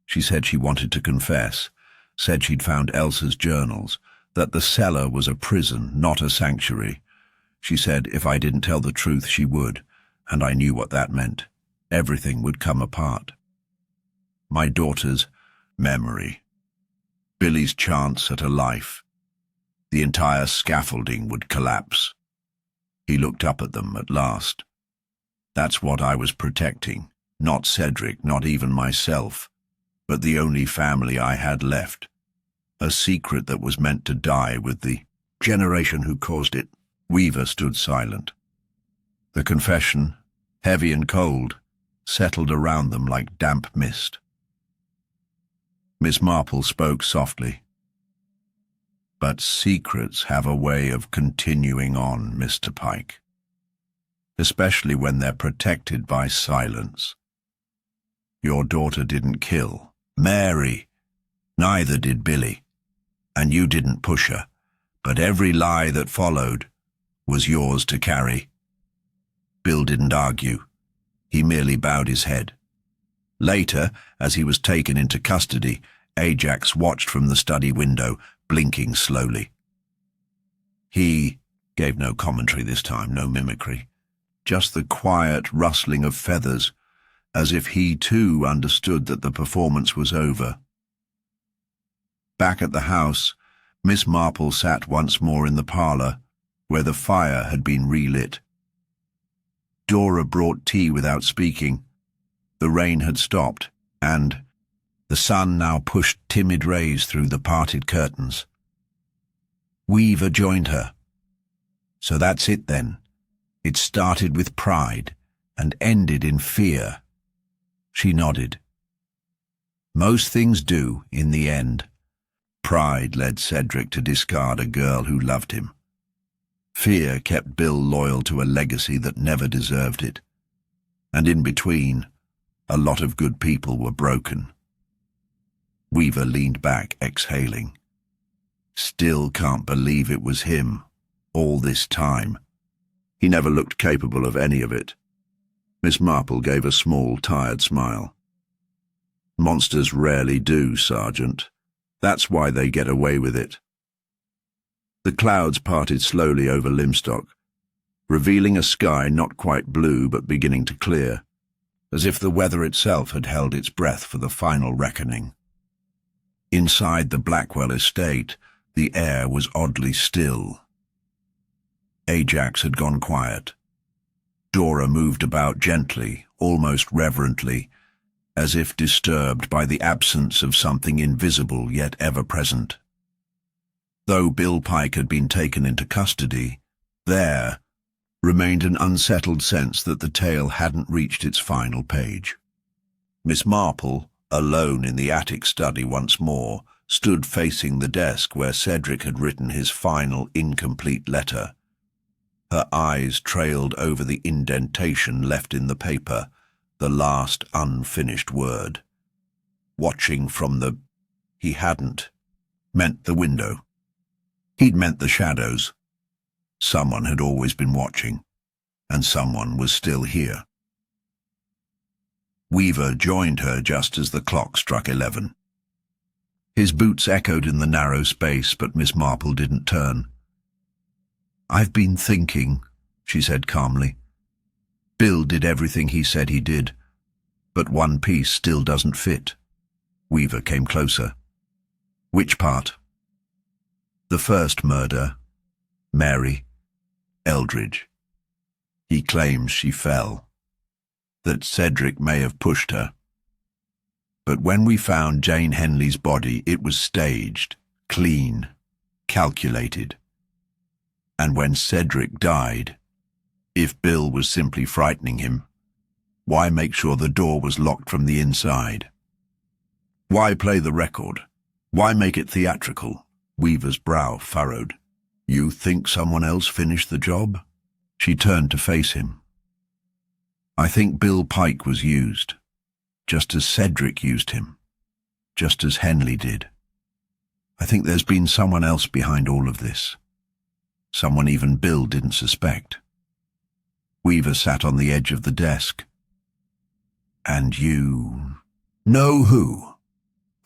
She said she wanted to confess, said she'd found Elsa's journals, that the cellar was a prison, not a sanctuary. She said if I didn't tell the truth, she would, and I knew what that meant. Everything would come apart. My daughter's memory, Billy's chance at a life. The entire scaffolding would collapse. He looked up at them at last. That's what I was protecting. Not Cedric, not even myself, but the only family I had left. A secret that was meant to die with the generation who caused it. Weaver stood silent. The confession, heavy and cold, settled around them like damp mist. Miss Marple spoke softly. But secrets have a way of continuing on, Mr. Pike, especially when they're protected by silence. Your daughter didn't kill Mary, neither did Billy, and you didn't push her, but every lie that followed was yours to carry. Bill didn't argue. He merely bowed his head. Later, as he was taken into custody, Ajax watched from the study window, blinking slowly. He gave no commentary this time, no mimicry, just the quiet rustling of feathers, as if he too understood that the performance was over. Back at the house, Miss Marple sat once more in the parlour, where the fire had been relit. Dora brought tea without speaking. The rain had stopped, and the sun now pushed timid rays through the parted curtains. Weaver joined her. So that's it then. It started with pride and ended in fear. She nodded. Most things do, in the end. Pride led Cedric to discard a girl who loved him. Fear kept Bill loyal to a legacy that never deserved it. And in between, a lot of good people were broken. Weaver leaned back, exhaling. Still can't believe it was him, all this time. He never looked capable of any of it. Miss Marple gave a small, tired smile. Monsters rarely do, Sergeant. That's why they get away with it. The clouds parted slowly over Limstock, revealing a sky not quite blue but beginning to clear, as if the weather itself had held its breath for the final reckoning. Inside the Blackwell estate, the air was oddly still. Ajax had gone quiet. Dora moved about gently, almost reverently, as if disturbed by the absence of something invisible yet ever-present. Though Bill Pike had been taken into custody, there remained an unsettled sense that the tale hadn't reached its final page. Miss Marple, alone in the attic study once more, stood facing the desk where Cedric had written his final incomplete letter. Her eyes trailed over the indentation left in the paper, the last unfinished word. Watching from the... he hadn't meant the window. He'd meant the shadows. Someone had always been watching, and someone was still here. Weaver joined her just as the clock struck 11. His boots echoed in the narrow space, but Miss Marple didn't turn. "I've been thinking," she said calmly. "Bill did everything he said he did, but one piece still doesn't fit." Weaver came closer. "Which part?" "The first murder. Mary. Eldridge. He claims she fell, that Cedric may have pushed her. But when we found Jane Henley's body, it was staged, clean, calculated. And when Cedric died, if Bill was simply frightening him, why make sure the door was locked from the inside? Why play the record? Why make it theatrical?" Weaver's brow furrowed. "You think someone else finished the job?" She turned to face him. "I think Bill Pike was used, just as Cedric used him, just as Henley did. I think there's been someone else behind all of this. Someone even Bill didn't suspect." Weaver sat on the edge of the desk. "And you know who?"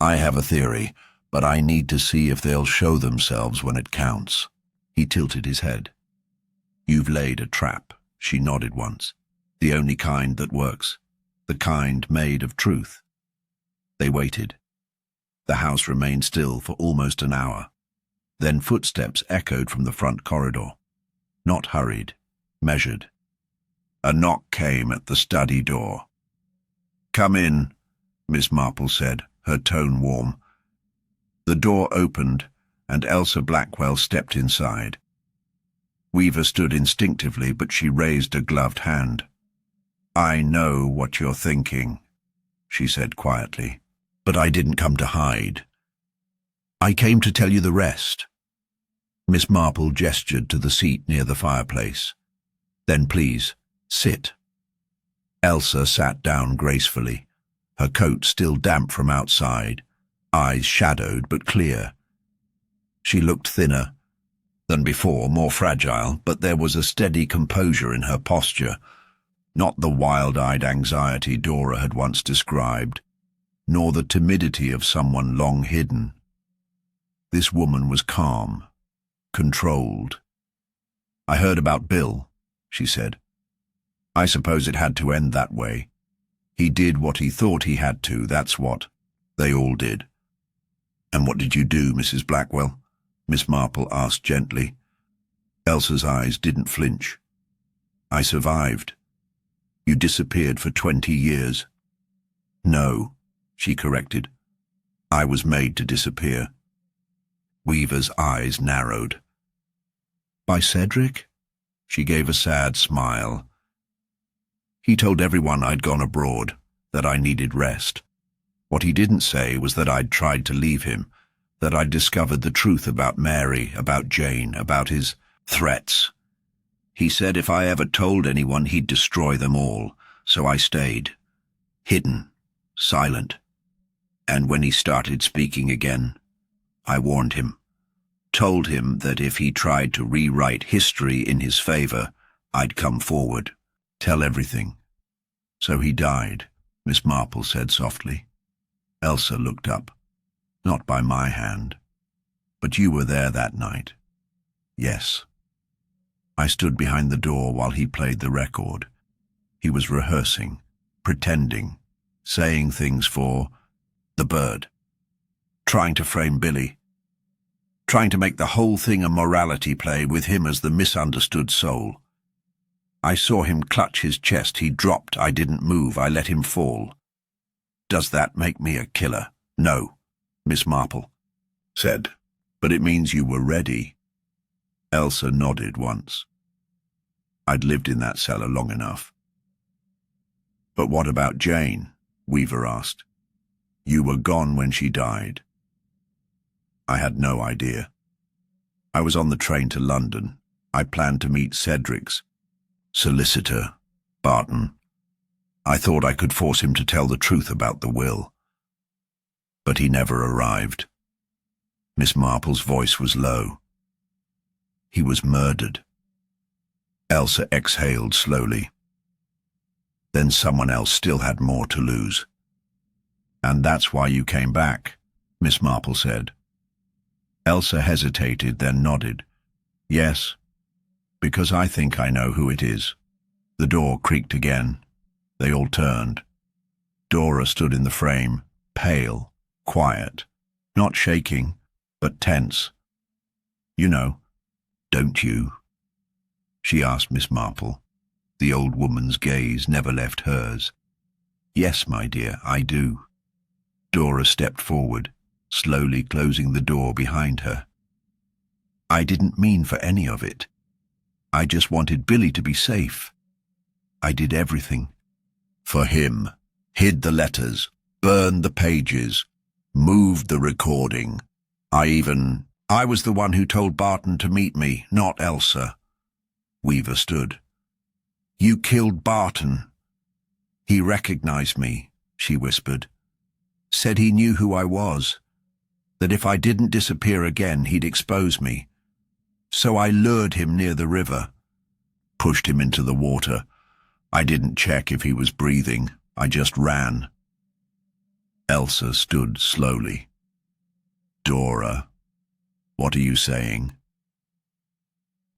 "I have a theory, but I need to see if they'll show themselves when it counts." He tilted his head. "You've laid a trap," she nodded once. "The only kind that works. The kind made of truth." They waited. The house remained still for almost an hour. Then footsteps echoed from the front corridor. Not hurried, measured. A knock came at the study door. "Come in," Miss Marple said, her tone warm. The door opened, and Elsa Blackwell stepped inside. Weaver stood instinctively, but she raised a gloved hand. "I know what you're thinking," she said quietly, "but I didn't come to hide. I came to tell you the rest. Miss Marple gestured to the seat near the fireplace. Then please, sit. Elsa sat down gracefully, her coat still damp from outside, eyes shadowed but clear. She looked thinner than before, more fragile, but there was a steady composure in her posture, not the wild-eyed anxiety Dora had once described, nor the timidity of someone long hidden. This woman was calm, controlled. "I heard about Bill," she said. "I suppose it had to end that way. He did what he thought he had to, that's what. They all did." "And what did you do, Mrs. Blackwell?" Miss Marple asked gently. Elsa's eyes didn't flinch. "I survived. You disappeared for 20 years. "No," she corrected. "I was made to disappear." Weaver's eyes narrowed. "By Cedric?" She gave a sad smile. "He told everyone I'd gone abroad, that I needed rest. What he didn't say was that I'd tried to leave him, that I'd discovered the truth about Mary, about Jane, about his threats. He said if I ever told anyone, he'd destroy them all, so I stayed, hidden, silent. And when he started speaking again, I warned him, told him that if he tried to rewrite history in his favor, I'd come forward, tell everything. So he died," Miss Marple said softly. Elsa looked up. "Not by my hand. But you were there that night." "Yes." "I stood behind the door while he played the record. He was rehearsing, pretending, saying things for the bird, trying to frame Billy, trying to make the whole thing a morality play with him as the misunderstood soul. I saw him clutch his chest. He dropped. I didn't move. I let him fall. Does that make me a killer? No," Miss Marple said, "but it means you were ready." Elsa nodded once. "I'd lived in that cellar long enough." "But what about Jane?" Weaver asked. "You were gone when she died." "I had no idea. I was on the train to London. I planned to meet Cedric's solicitor, Barton. I thought I could force him to tell the truth about the will. But he never arrived." Miss Marple's voice was low. "He was murdered." Elsa exhaled slowly. "Then someone else still had more to lose." "And that's why you came back," Miss Marple said. Elsa hesitated, then nodded. "Yes, because I think I know who it is." The door creaked again. They all turned. Dora stood in the frame, pale, quiet, not shaking, but tense. "You know, don't you?" she asked Miss Marple. The old woman's gaze never left hers. "Yes, my dear, I do." Dora stepped forward, slowly closing the door behind her. "I didn't mean for any of it. I just wanted Billy to be safe. I did everything. For him. Hid the letters, burned the pages, moved the recording. I was the one who told Barton to meet me, not Elsa." Weaver stood. "You killed Barton." "He recognized me," she whispered. "Said he knew who I was, that if I didn't disappear again, he'd expose me. So I lured him near the river, pushed him into the water. I didn't check if he was breathing. I just ran." Elsa stood slowly. "Dora, what are you saying?"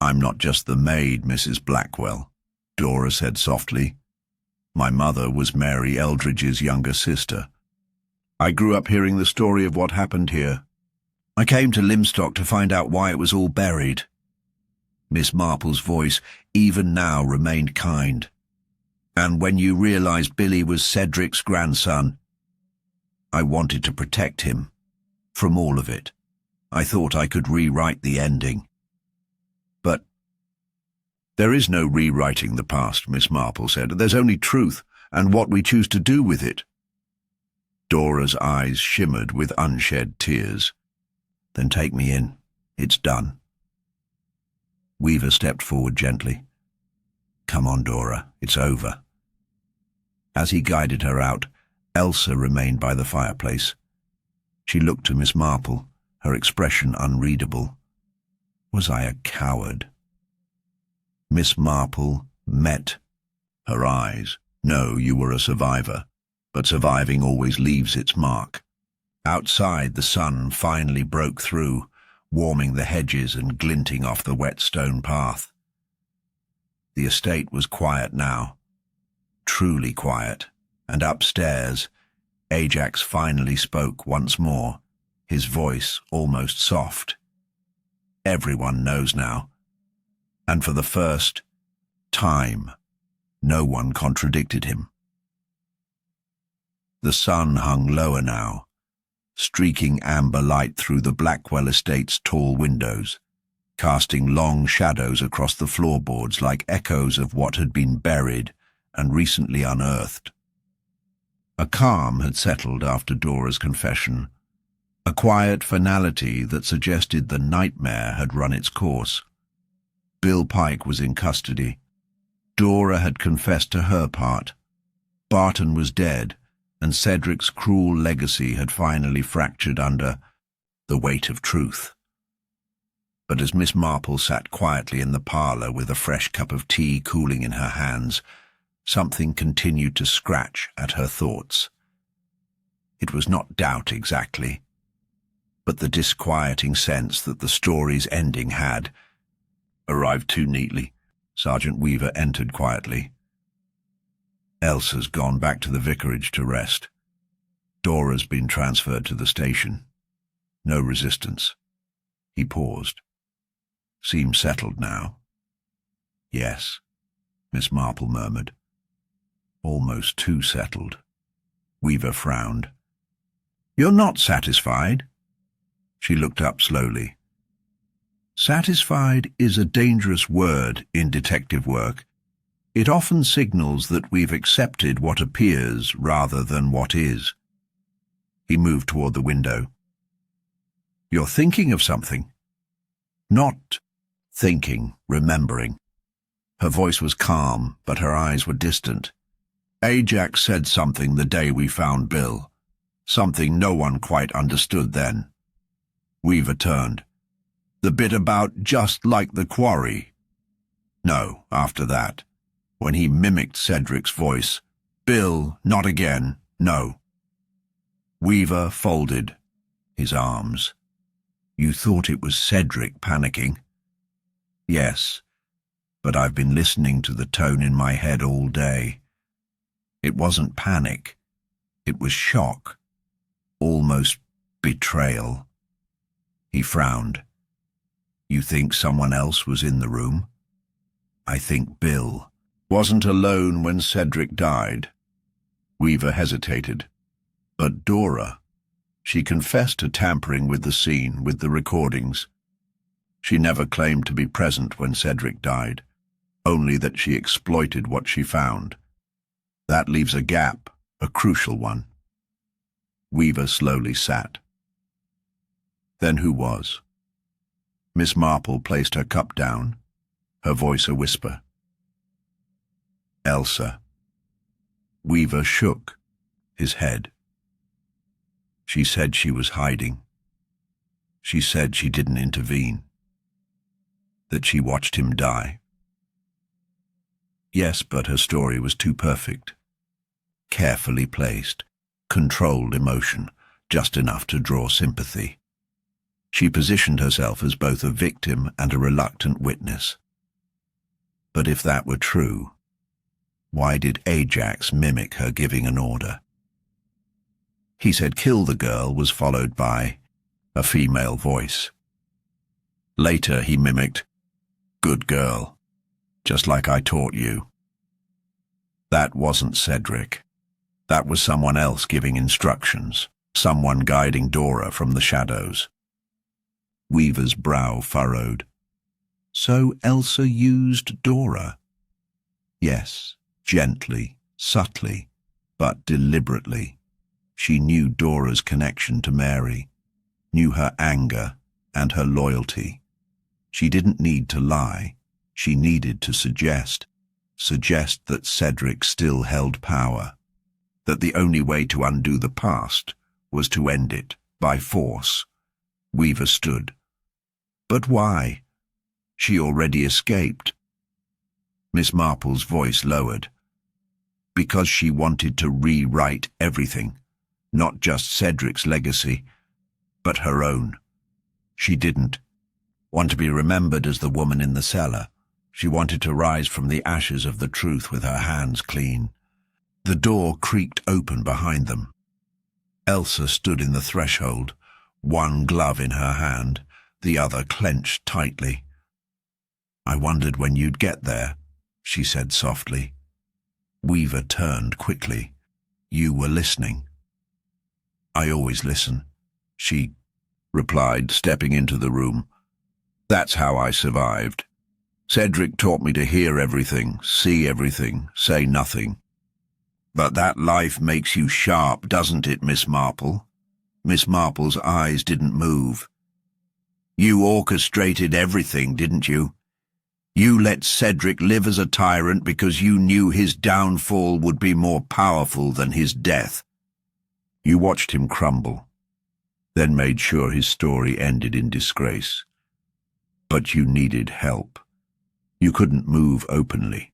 "I'm not just the maid, Mrs. Blackwell," Dora said softly. "My mother was Mary Eldridge's younger sister. I grew up hearing the story of what happened here. I came to Limstock to find out why it was all buried." Miss Marple's voice, even now, remained kind. "And when you realized Billy was Cedric's grandson, I wanted to protect him from all of it. I thought I could rewrite the ending. But there is no rewriting the past," Miss Marple said. "There's only truth and what we choose to do with it." Dora's eyes shimmered with unshed tears. "Then take me in. It's done. Weaver stepped forward gently. "Come on, Dora, it's over." As he guided her out, Elsa remained by the fireplace. She looked to Miss Marple, her expression unreadable. Was I a coward? Miss Marple met her eyes. "No, you were a survivor, but surviving always leaves its mark." Outside, the sun finally broke through, warming the hedges and glinting off the wet stone path. The estate was quiet now, truly quiet, and upstairs, Ajax finally spoke once more, his voice almost soft. Everyone knows now, and for the first time, no one contradicted him. The sun hung lower now, streaking amber light through the Blackwell estate's tall windows, casting long shadows across the floorboards like echoes of what had been buried and recently unearthed. A calm had settled after Dora's confession, a quiet finality that suggested the nightmare had run its course. Bill Pike was in custody. Dora had confessed to her part. Barton was dead, and Cedric's cruel legacy had finally fractured under the weight of truth. But as Miss Marple sat quietly in the parlour with a fresh cup of tea cooling in her hands, something continued to scratch at her thoughts. It was not doubt exactly, but the disquieting sense that the story's ending had arrived too neatly. Sergeant Weaver entered quietly. "Elsa's gone back to the vicarage to rest. Dora's been transferred to the station. No resistance." He paused. "Seems settled now." "Yes," Miss Marple murmured. "Almost too settled." Weaver frowned. "You're not satisfied?" She looked up slowly. Satisfied is a dangerous word in detective work. It often signals that we've accepted what appears rather than what is. He moved toward the window. "You're thinking of something." "Not thinking, remembering." Her voice was calm, but her eyes were distant. "Ajax said something the day we found Bill. Something no one quite understood then." Weaver turned. "The bit about just like the quarry?" "No, after that. When he mimicked Cedric's voice. Bill, not again, no." Weaver folded his arms. "You thought it was Cedric panicking?" "Yes, but I've been listening to the tone in my head all day. It wasn't panic. It was shock. Almost betrayal." He frowned. "You think someone else was in the room?" "I think Bill wasn't alone when Cedric died." Weaver hesitated. "But Dora, she confessed to tampering with the scene, with the recordings. She never claimed to be present when Cedric died, only that she exploited what she found. That leaves a gap, a crucial one." Weaver slowly sat. "Then who was?" Miss Marple placed her cup down, her voice a whisper. "Elsa." Weaver shook his head. "She said she was hiding. She said she didn't intervene, that she watched him die." "Yes, but her story was too perfect. Carefully placed, controlled emotion, just enough to draw sympathy. She positioned herself as both a victim and a reluctant witness. But if that were true, why did Ajax mimic her giving an order? He said kill the girl was followed by a female voice. Later he mimicked, "Good girl, just like I taught you." That wasn't Cedric. That was someone else giving instructions, someone guiding Dora from the shadows. Weaver's brow furrowed. "So Elsa used Dora?" "Yes, gently, subtly, but deliberately. She knew Dora's connection to Mary, knew her anger and her loyalty. She didn't need to lie. She needed to suggest that Cedric still held power, that the only way to undo the past was to end it by force. Weaver stood. But why? She already escaped. Miss Marple's voice lowered. Because she wanted to rewrite everything, not just Cedric's legacy, but her own. She didn't want to be remembered as the woman in the cellar. She wanted to rise from the ashes of the truth with her hands clean. The door creaked open behind them. Elsa stood in the threshold, one glove in her hand, the other clenched tightly. "I wondered when you'd get there," she said softly. Weaver turned quickly. "You were listening." "I always listen," she replied, stepping into the room. "That's how I survived. Cedric taught me to hear everything, see everything, say nothing." "But that life makes you sharp, doesn't it, Miss Marple?" Miss Marple's eyes didn't move. "You orchestrated everything, didn't you? You let Cedric live as a tyrant because you knew his downfall would be more powerful than his death. You watched him crumble, then made sure his story ended in disgrace. But you needed help. You couldn't move openly."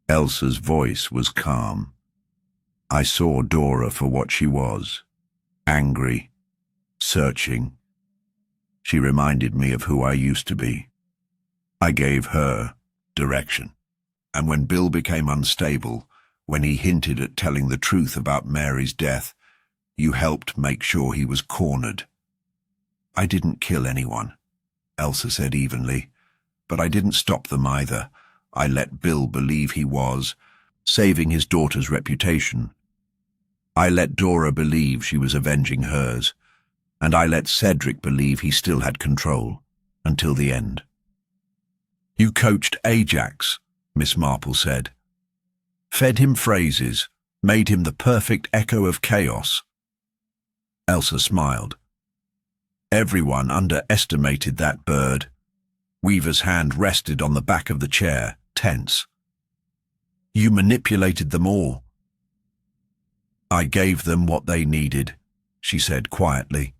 Elsa's voice was calm. "I saw Dora for what she was. Angry, searching. She reminded me of who I used to be. I gave her direction. And when Bill became unstable, when he hinted at telling the truth about Mary's death, you helped make sure he was cornered." "I didn't kill anyone," Elsa said evenly, "but I didn't stop them either. I let Bill believe he was, saving his daughter's reputation. I let Dora believe she was avenging hers, and I let Cedric believe he still had control, until the end." "You coached Ajax," Miss Marple said. "Fed him phrases, made him the perfect echo of chaos." Elsa smiled. "Everyone underestimated that bird." Weaver's hand rested on the back of the chair, tense. "You manipulated them all." "I gave them what they needed," she said quietly.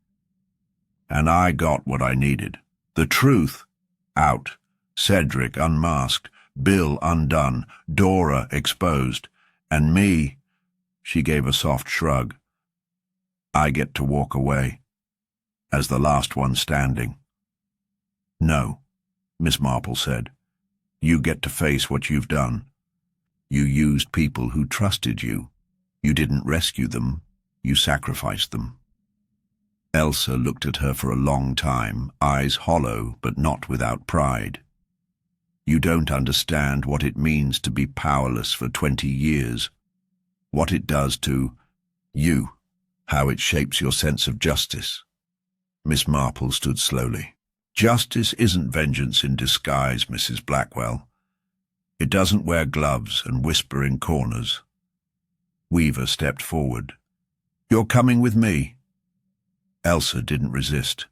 "And I got what I needed. The truth out. Cedric unmasked, Bill undone, Dora exposed, and me," she gave a soft shrug, "I get to walk away, as the last one standing." "No," Miss Marple said. "You get to face what you've done. You used people who trusted you. You didn't rescue them, you sacrificed them." Elsa looked at her for a long time, eyes hollow but not without pride. "You don't understand what it means to be powerless for 20 years. What it does to you, how it shapes your sense of justice." Miss Marple stood slowly. "Justice isn't vengeance in disguise, Mrs. Blackwell. It doesn't wear gloves and whisper in corners." Weaver stepped forward. "You're coming with me." Elsa didn't resist.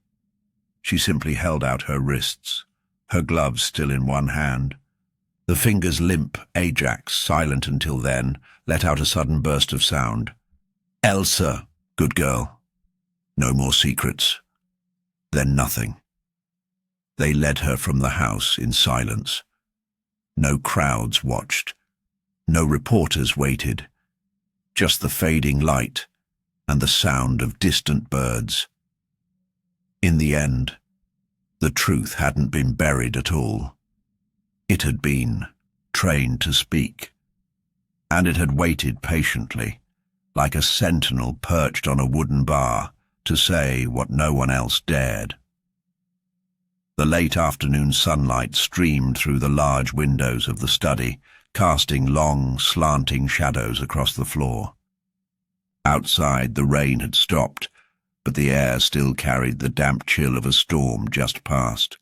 She simply held out her wrists, her gloves still in one hand. The fingers limp, Ajax, silent until then, let out a sudden burst of sound. "Elsa, good girl. No more secrets." Then nothing. They led her from the house in silence. No crowds watched. No reporters waited. Just the fading light and the sound of distant birds. In the end, the truth hadn't been buried at all. It had been trained to speak, and it had waited patiently, like a sentinel perched on a wooden bar, to say what no one else dared. The late afternoon sunlight streamed through the large windows of the study, casting long, slanting shadows across the floor. Outside, the rain had stopped, but the air still carried the damp chill of a storm just past.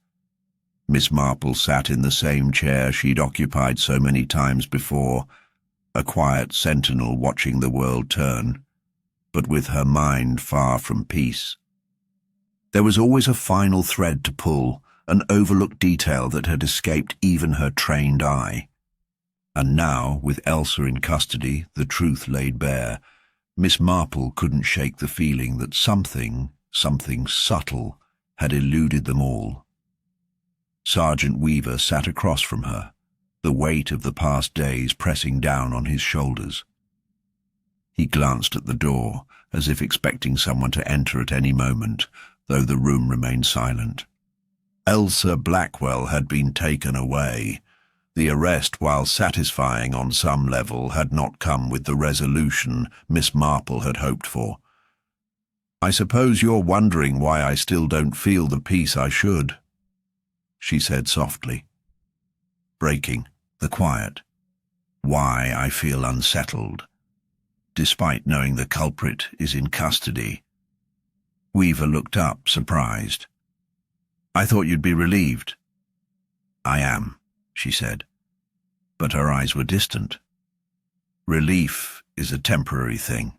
Miss Marple sat in the same chair she'd occupied so many times before, a quiet sentinel watching the world turn, but with her mind far from peace. There was always a final thread to pull, an overlooked detail that had escaped even her trained eye. And now, with Elsa in custody, the truth laid bare, Miss Marple couldn't shake the feeling that something subtle, had eluded them all. Sergeant Weaver sat across from her, the weight of the past days pressing down on his shoulders. He glanced at the door, as if expecting someone to enter at any moment, though the room remained silent. Elsa Blackwell had been taken away. The arrest, while satisfying on some level, had not come with the resolution Miss Marple had hoped for. "I suppose you're wondering why I still don't feel the peace I should," she said softly, breaking the quiet. "Why I feel unsettled, despite knowing the culprit is in custody." Weaver looked up, surprised. "I thought you'd be relieved." "I am," she said, but her eyes were distant. "Relief is a temporary thing.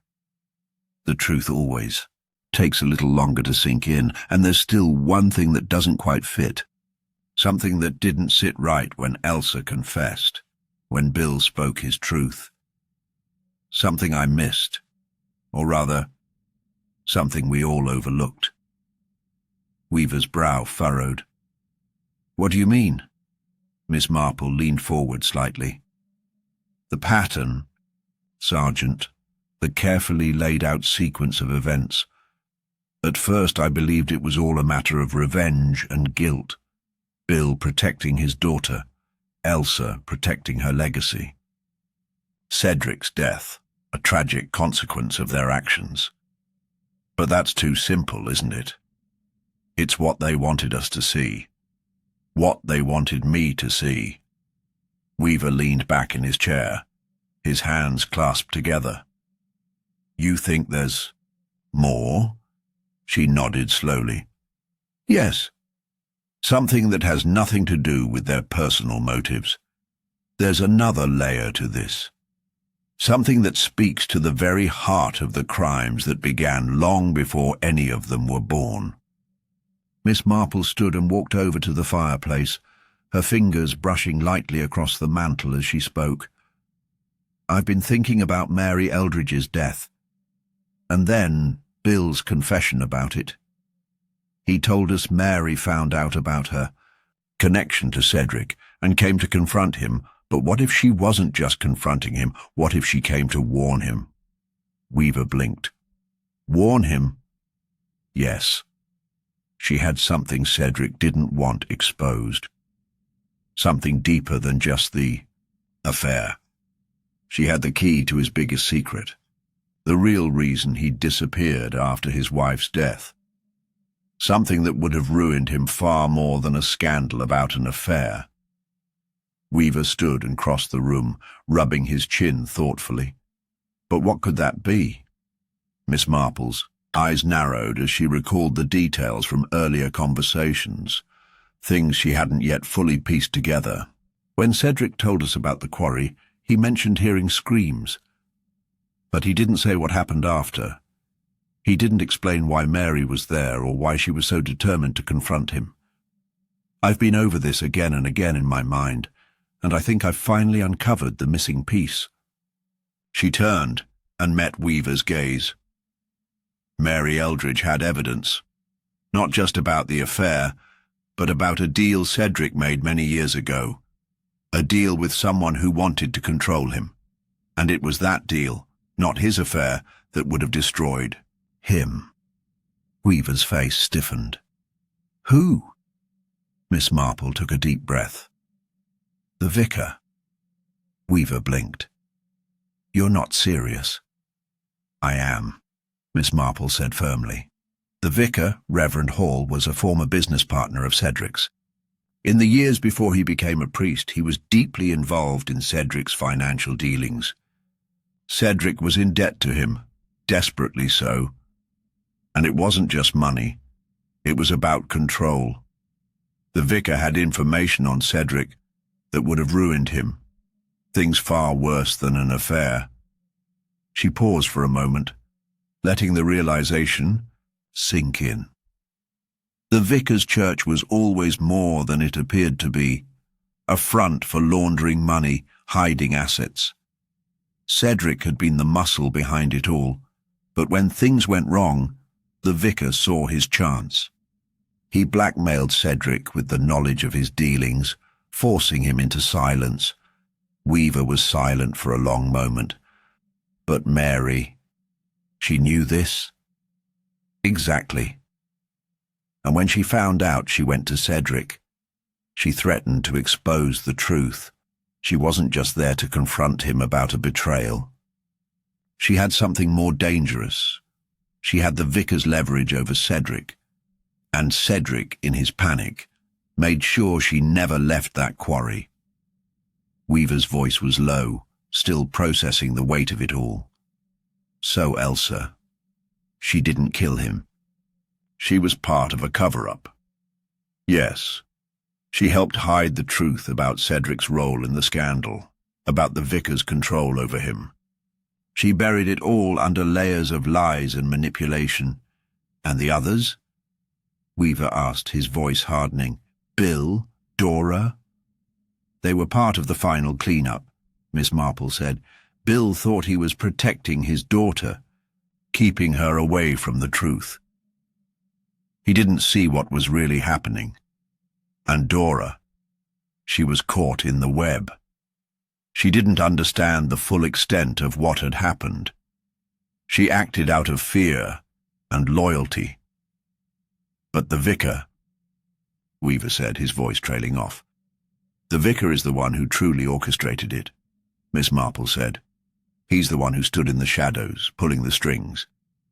The truth always takes a little longer to sink in, and there's still one thing that doesn't quite fit. Something that didn't sit right when Elsa confessed, when Bill spoke his truth. Something I missed, or rather, something we all overlooked." Weaver's brow furrowed. "What do you mean?" Miss Marple leaned forward slightly. "The pattern, Sergeant, the carefully laid out sequence of events. At first I believed it was all a matter of revenge and guilt. Bill protecting his daughter, Elsa protecting her legacy. Cedric's death, a tragic consequence of their actions. But that's too simple, isn't it? It's what they wanted us to see. What they wanted me to see." Weaver leaned back in his chair, his hands clasped together. "You think there's more?" She nodded slowly. "Yes. Something that has nothing to do with their personal motives. There's another layer to this. Something that speaks to the very heart of the crimes that began long before any of them were born." Miss Marple stood and walked over to the fireplace, her fingers brushing lightly across the mantel as she spoke. "I've been thinking about Mary Eldridge's death, and then Bill's confession about it. He told us Mary found out about her connection to Cedric and came to confront him, but what if she wasn't just confronting him? What if she came to warn him?" Weaver blinked. "Warn him?" "Yes. She had something Cedric didn't want exposed. Something deeper than just the affair. She had the key to his biggest secret, the real reason he'd disappeared after his wife's death. Something that would have ruined him far more than a scandal about an affair." Weaver stood and crossed the room, rubbing his chin thoughtfully. "But what could that be?" Miss Marple's eyes narrowed as she recalled the details from earlier conversations, things she hadn't yet fully pieced together. When Cedric told us about the quarry, he mentioned hearing screams. But he didn't say what happened after. He didn't explain why Mary was there or why she was so determined to confront him. I've been over this again and again in my mind, and I think I've finally uncovered the missing piece." She turned and met Weaver's gaze. Mary Eldridge had evidence, not just about the affair, but about a deal Cedric made many years ago, a deal with someone who wanted to control him. And it was that deal, not his affair, that would have destroyed him. Weaver's face stiffened. "Who?" Miss Marple took a deep breath. "The vicar." Weaver blinked. "You're not serious." "I am," Miss Marple said firmly. The vicar, Reverend Hall, was a former business partner of Cedric's. In the years before he became a priest, he was deeply involved in Cedric's financial dealings. Cedric was in debt to him, desperately so. And it wasn't just money. It was about control. The vicar had information on Cedric that would have ruined him. Things far worse than an affair. She paused for a moment, letting the realization sink in. The vicar's church was always more than it appeared to be, a front for laundering money, hiding assets. Cedric had been the muscle behind it all, but when things went wrong, the vicar saw his chance. He blackmailed Cedric with the knowledge of his dealings, forcing him into silence. Weaver was silent for a long moment. But Mary, she knew this? Exactly. And when she found out, she went to Cedric. She threatened to expose the truth. She wasn't just there to confront him about a betrayal. She had something more dangerous. She had the vicar's leverage over Cedric. And Cedric, in his panic, made sure she never left that quarry. Weaver's voice was low, still processing the weight of it all. So Elsa. She didn't kill him. She was part of a cover-up. Yes, she helped hide the truth about Cedric's role in the scandal, about the vicar's control over him. She buried it all under layers of lies and manipulation. And the others? Weaver asked, his voice hardening. Bill? Dora? They were part of the final cleanup, Miss Marple said. Bill thought he was protecting his daughter, keeping her away from the truth. He didn't see what was really happening. And Dora, she was caught in the web. She didn't understand the full extent of what had happened. She acted out of fear and loyalty. But the vicar, Weaver said, his voice trailing off. The vicar is the one who truly orchestrated it, Miss Marple said. He's the one who stood in the shadows, pulling the strings,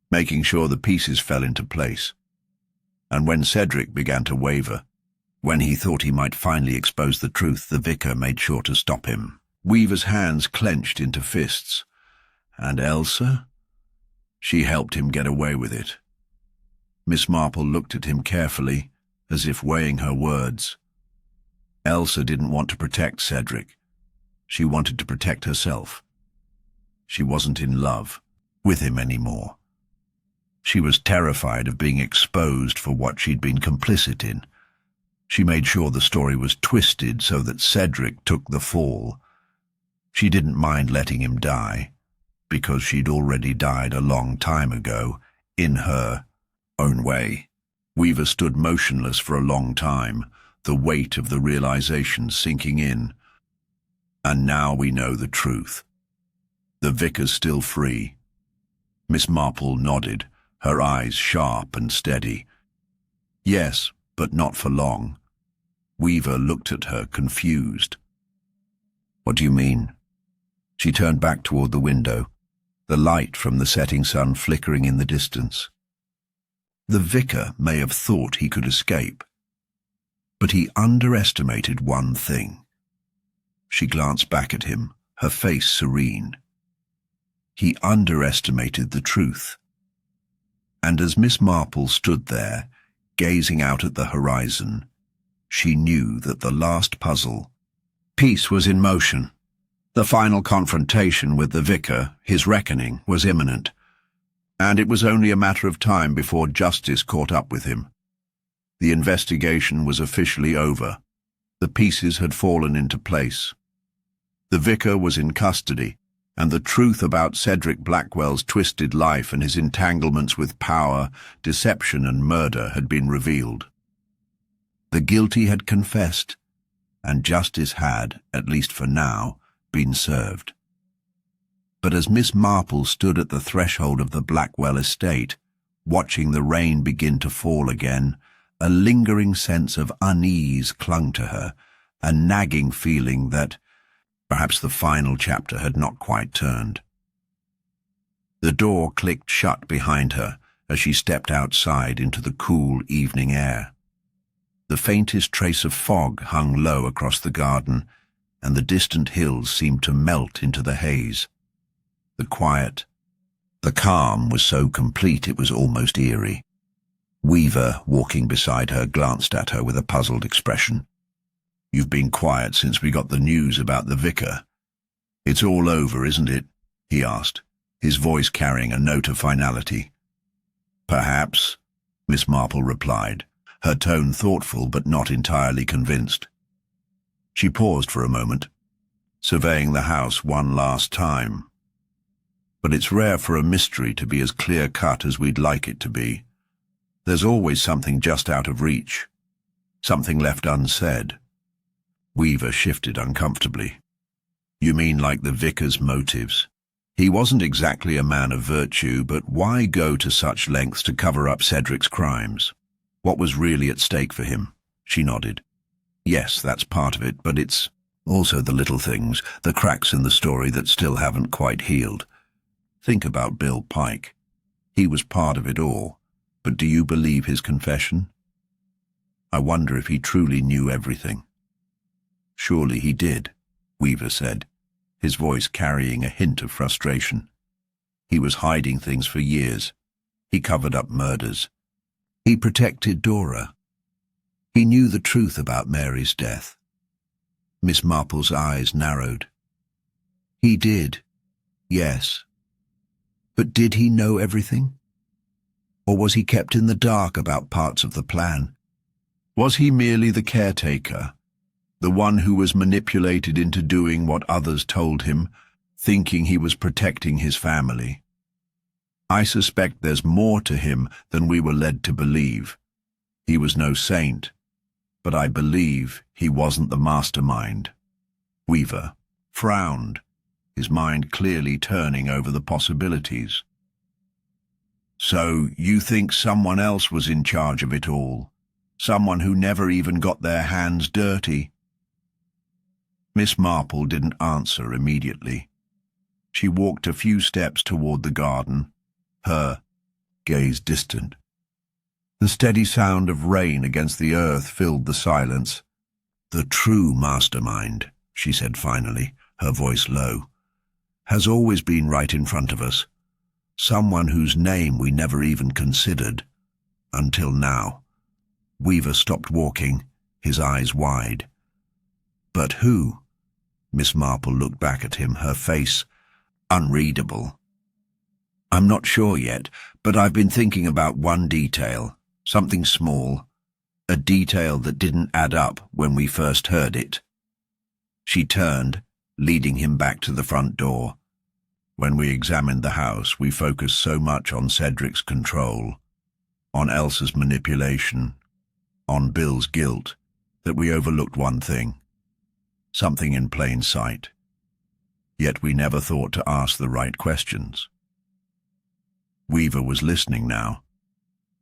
making sure the pieces fell into place. And when Cedric began to waver, when he thought he might finally expose the truth, the vicar made sure to stop him. Weaver's hands clenched into fists. And Elsa? She helped him get away with it. Miss Marple looked at him carefully, as if weighing her words. Elsa didn't want to protect Cedric. She wanted to protect herself. She wasn't in love with him anymore. She was terrified of being exposed for what she'd been complicit in. She made sure the story was twisted so that Cedric took the fall. She didn't mind letting him die, because she'd already died a long time ago, in her own way. Weaver stood motionless for a long time, the weight of the realization sinking in. And now we know the truth. The vicar's still free. Miss Marple nodded, her eyes sharp and steady. Yes, but not for long. Weaver looked at her, confused. What do you mean? She turned back toward the window, the light from the setting sun flickering in the distance. The vicar may have thought he could escape, but he underestimated one thing. She glanced back at him, her face serene. He underestimated the truth. And as Miss Marple stood there, gazing out at the horizon, she knew that the last puzzle piece was in motion. The final confrontation with the vicar, his reckoning, was imminent, and it was only a matter of time before justice caught up with him. The investigation was officially over. The pieces had fallen into place. The vicar was in custody, and the truth about Cedric Blackwell's twisted life and his entanglements with power, deception and murder had been revealed. The guilty had confessed, and justice had, at least for now, been served. But as Miss Marple stood at the threshold of the Blackwell estate, watching the rain begin to fall again, a lingering sense of unease clung to her, a nagging feeling that perhaps the final chapter had not quite turned. The door clicked shut behind her as she stepped outside into the cool evening air. The faintest trace of fog hung low across the garden, and the distant hills seemed to melt into the haze. The quiet, the calm was so complete it was almost eerie. Weaver, walking beside her, glanced at her with a puzzled expression. "You've been quiet since we got the news about the vicar. It's all over, isn't it?" he asked, his voice carrying a note of finality. "Perhaps," Miss Marple replied, her tone thoughtful but not entirely convinced. She paused for a moment, surveying the house one last time. But it's rare for a mystery to be as clear-cut as we'd like it to be. There's always something just out of reach, something left unsaid. Weaver shifted uncomfortably. You mean like the vicar's motives? He wasn't exactly a man of virtue, but why go to such lengths to cover up Cedric's crimes? What was really at stake for him? She nodded. Yes, that's part of it, but it's also the little things, the cracks in the story that still haven't quite healed. Think about Bill Pike. He was part of it all, but do you believe his confession? I wonder if he truly knew everything. Surely he did, Weaver said, his voice carrying a hint of frustration. He was hiding things for years. He covered up murders. He protected Dora. He knew the truth about Mary's death. Miss Marple's eyes narrowed. He did, yes. But did he know everything? Or was he kept in the dark about parts of the plan? Was he merely the caretaker, the one who was manipulated into doing what others told him, thinking he was protecting his family? I suspect there's more to him than we were led to believe. He was no saint, but I believe he wasn't the mastermind. Weaver frowned, his mind clearly turning over the possibilities. So you think someone else was in charge of it all? Someone who never even got their hands dirty? Miss Marple didn't answer immediately. She walked a few steps toward the garden, her gaze distant. The steady sound of rain against the earth filled the silence. The true mastermind, she said finally, her voice low, has always been right in front of us. Someone whose name we never even considered, until now. Weaver stopped walking, his eyes wide. But who? Miss Marple looked back at him, her face unreadable. I'm not sure yet, but I've been thinking about one detail, something small, a detail that didn't add up when we first heard it. She turned, leading him back to the front door. When we examined the house, we focused so much on Cedric's control, on Elsa's manipulation, on Bill's guilt, that we overlooked one thing, something in plain sight. Yet we never thought to ask the right questions. Weaver was listening now,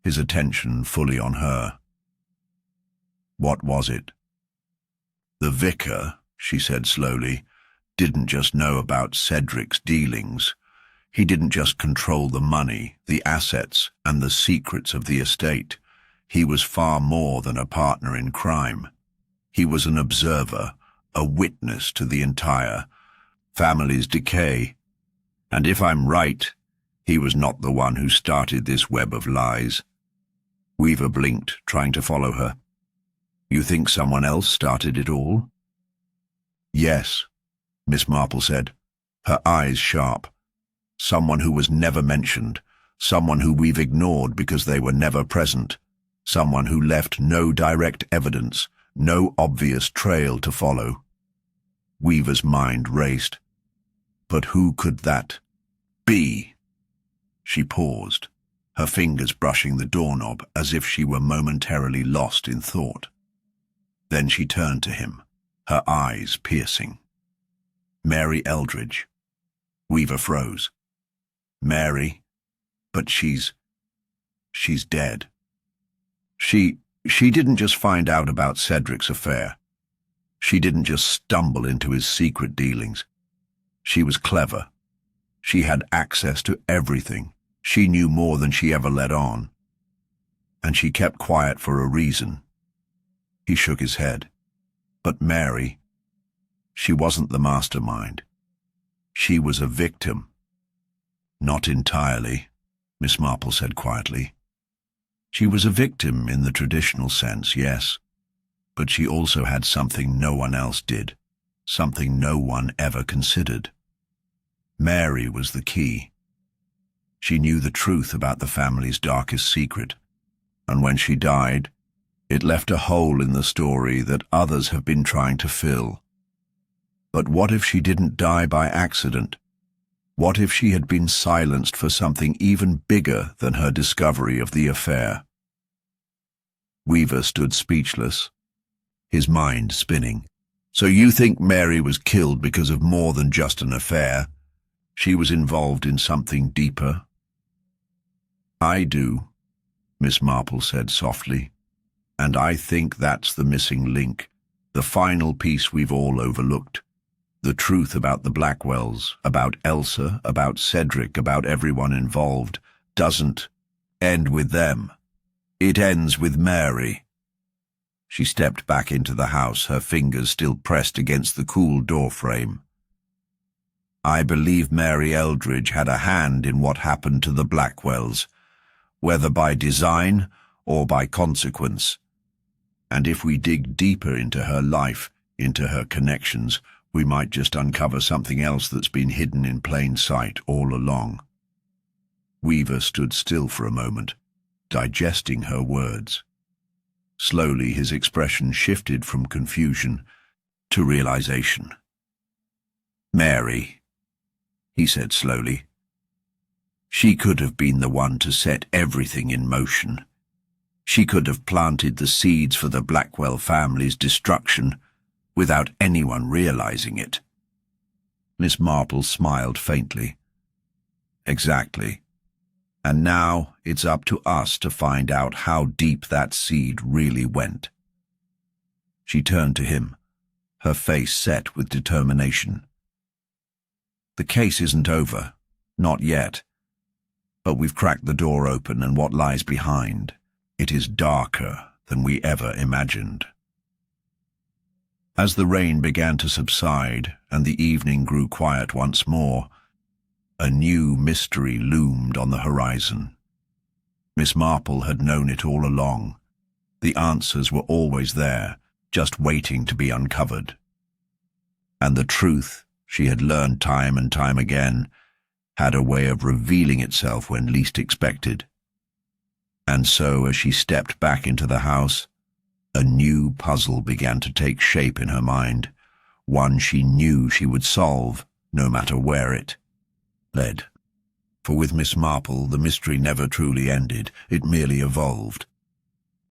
his attention fully on her. What was it? The vicar, she said slowly, didn't just know about Cedric's dealings. He didn't just control the money, the assets, and the secrets of the estate. He was far more than a partner in crime. He was an observer, a witness to the entire family's decay. And if I'm right, he was not the one who started this web of lies. Weaver blinked, trying to follow her. You think someone else started it all? Yes, Miss Marple said, her eyes sharp. Someone who was never mentioned, someone who we've ignored because they were never present, someone who left no direct evidence, no obvious trail to follow. Weaver's mind raced. But who could that be? She paused, her fingers brushing the doorknob as if she were momentarily lost in thought. Then she turned to him, her eyes piercing. Mary Eldridge. Weaver froze. Mary? But she's dead. She didn't just find out about Cedric's affair. She didn't just stumble into his secret dealings. She was clever. She had access to everything. She knew more than she ever let on. And she kept quiet for a reason. He shook his head. But Mary, she wasn't the mastermind. She was a victim. Not entirely, Miss Marple said quietly. She was a victim in the traditional sense, yes, but she also had something no one else did, something no one ever considered. Mary was the key. She knew the truth about the family's darkest secret, and when she died, It left a hole in the story that others have been trying to fill. But what if she didn't die by accident? What if she had been silenced for something even bigger than her discovery of the affair? Weaver stood speechless, his mind spinning. So you think Mary was killed because of more than just an affair? She was involved in something deeper? I do, Miss Marple said softly. And I think that's the missing link, the final piece we've all overlooked. The truth about the Blackwells, about Elsa, about Cedric, about everyone involved, doesn't end with them. It ends with Mary. She stepped back into the house, her fingers still pressed against the cool doorframe. I believe Mary Eldridge had a hand in what happened to the Blackwells, whether by design or by consequence. And if we dig deeper into her life, into her connections, we might just uncover something else that's been hidden in plain sight all along. Weaver stood still for a moment, digesting her words. Slowly his expression shifted from confusion to realization. Mary, he said slowly. She could have been the one to set everything in motion. She could have planted the seeds for the Blackwell family's destruction without anyone realizing it. Miss Marple smiled faintly. Exactly. And now it's up to us to find out how deep that seed really went. She turned to him, her face set with determination. The case isn't over, not yet. But we've cracked the door open, and what lies behind, it is darker than we ever imagined. As the rain began to subside and the evening grew quiet once more, a new mystery loomed on the horizon. Miss Marple had known it all along. The answers were always there, just waiting to be uncovered. And the truth, she had learned time and time again, had a way of revealing itself when least expected. And so, as she stepped back into the house, a new puzzle began to take shape in her mind, one she knew she would solve, no matter where it led. For with Miss Marple, the mystery never truly ended, it merely evolved.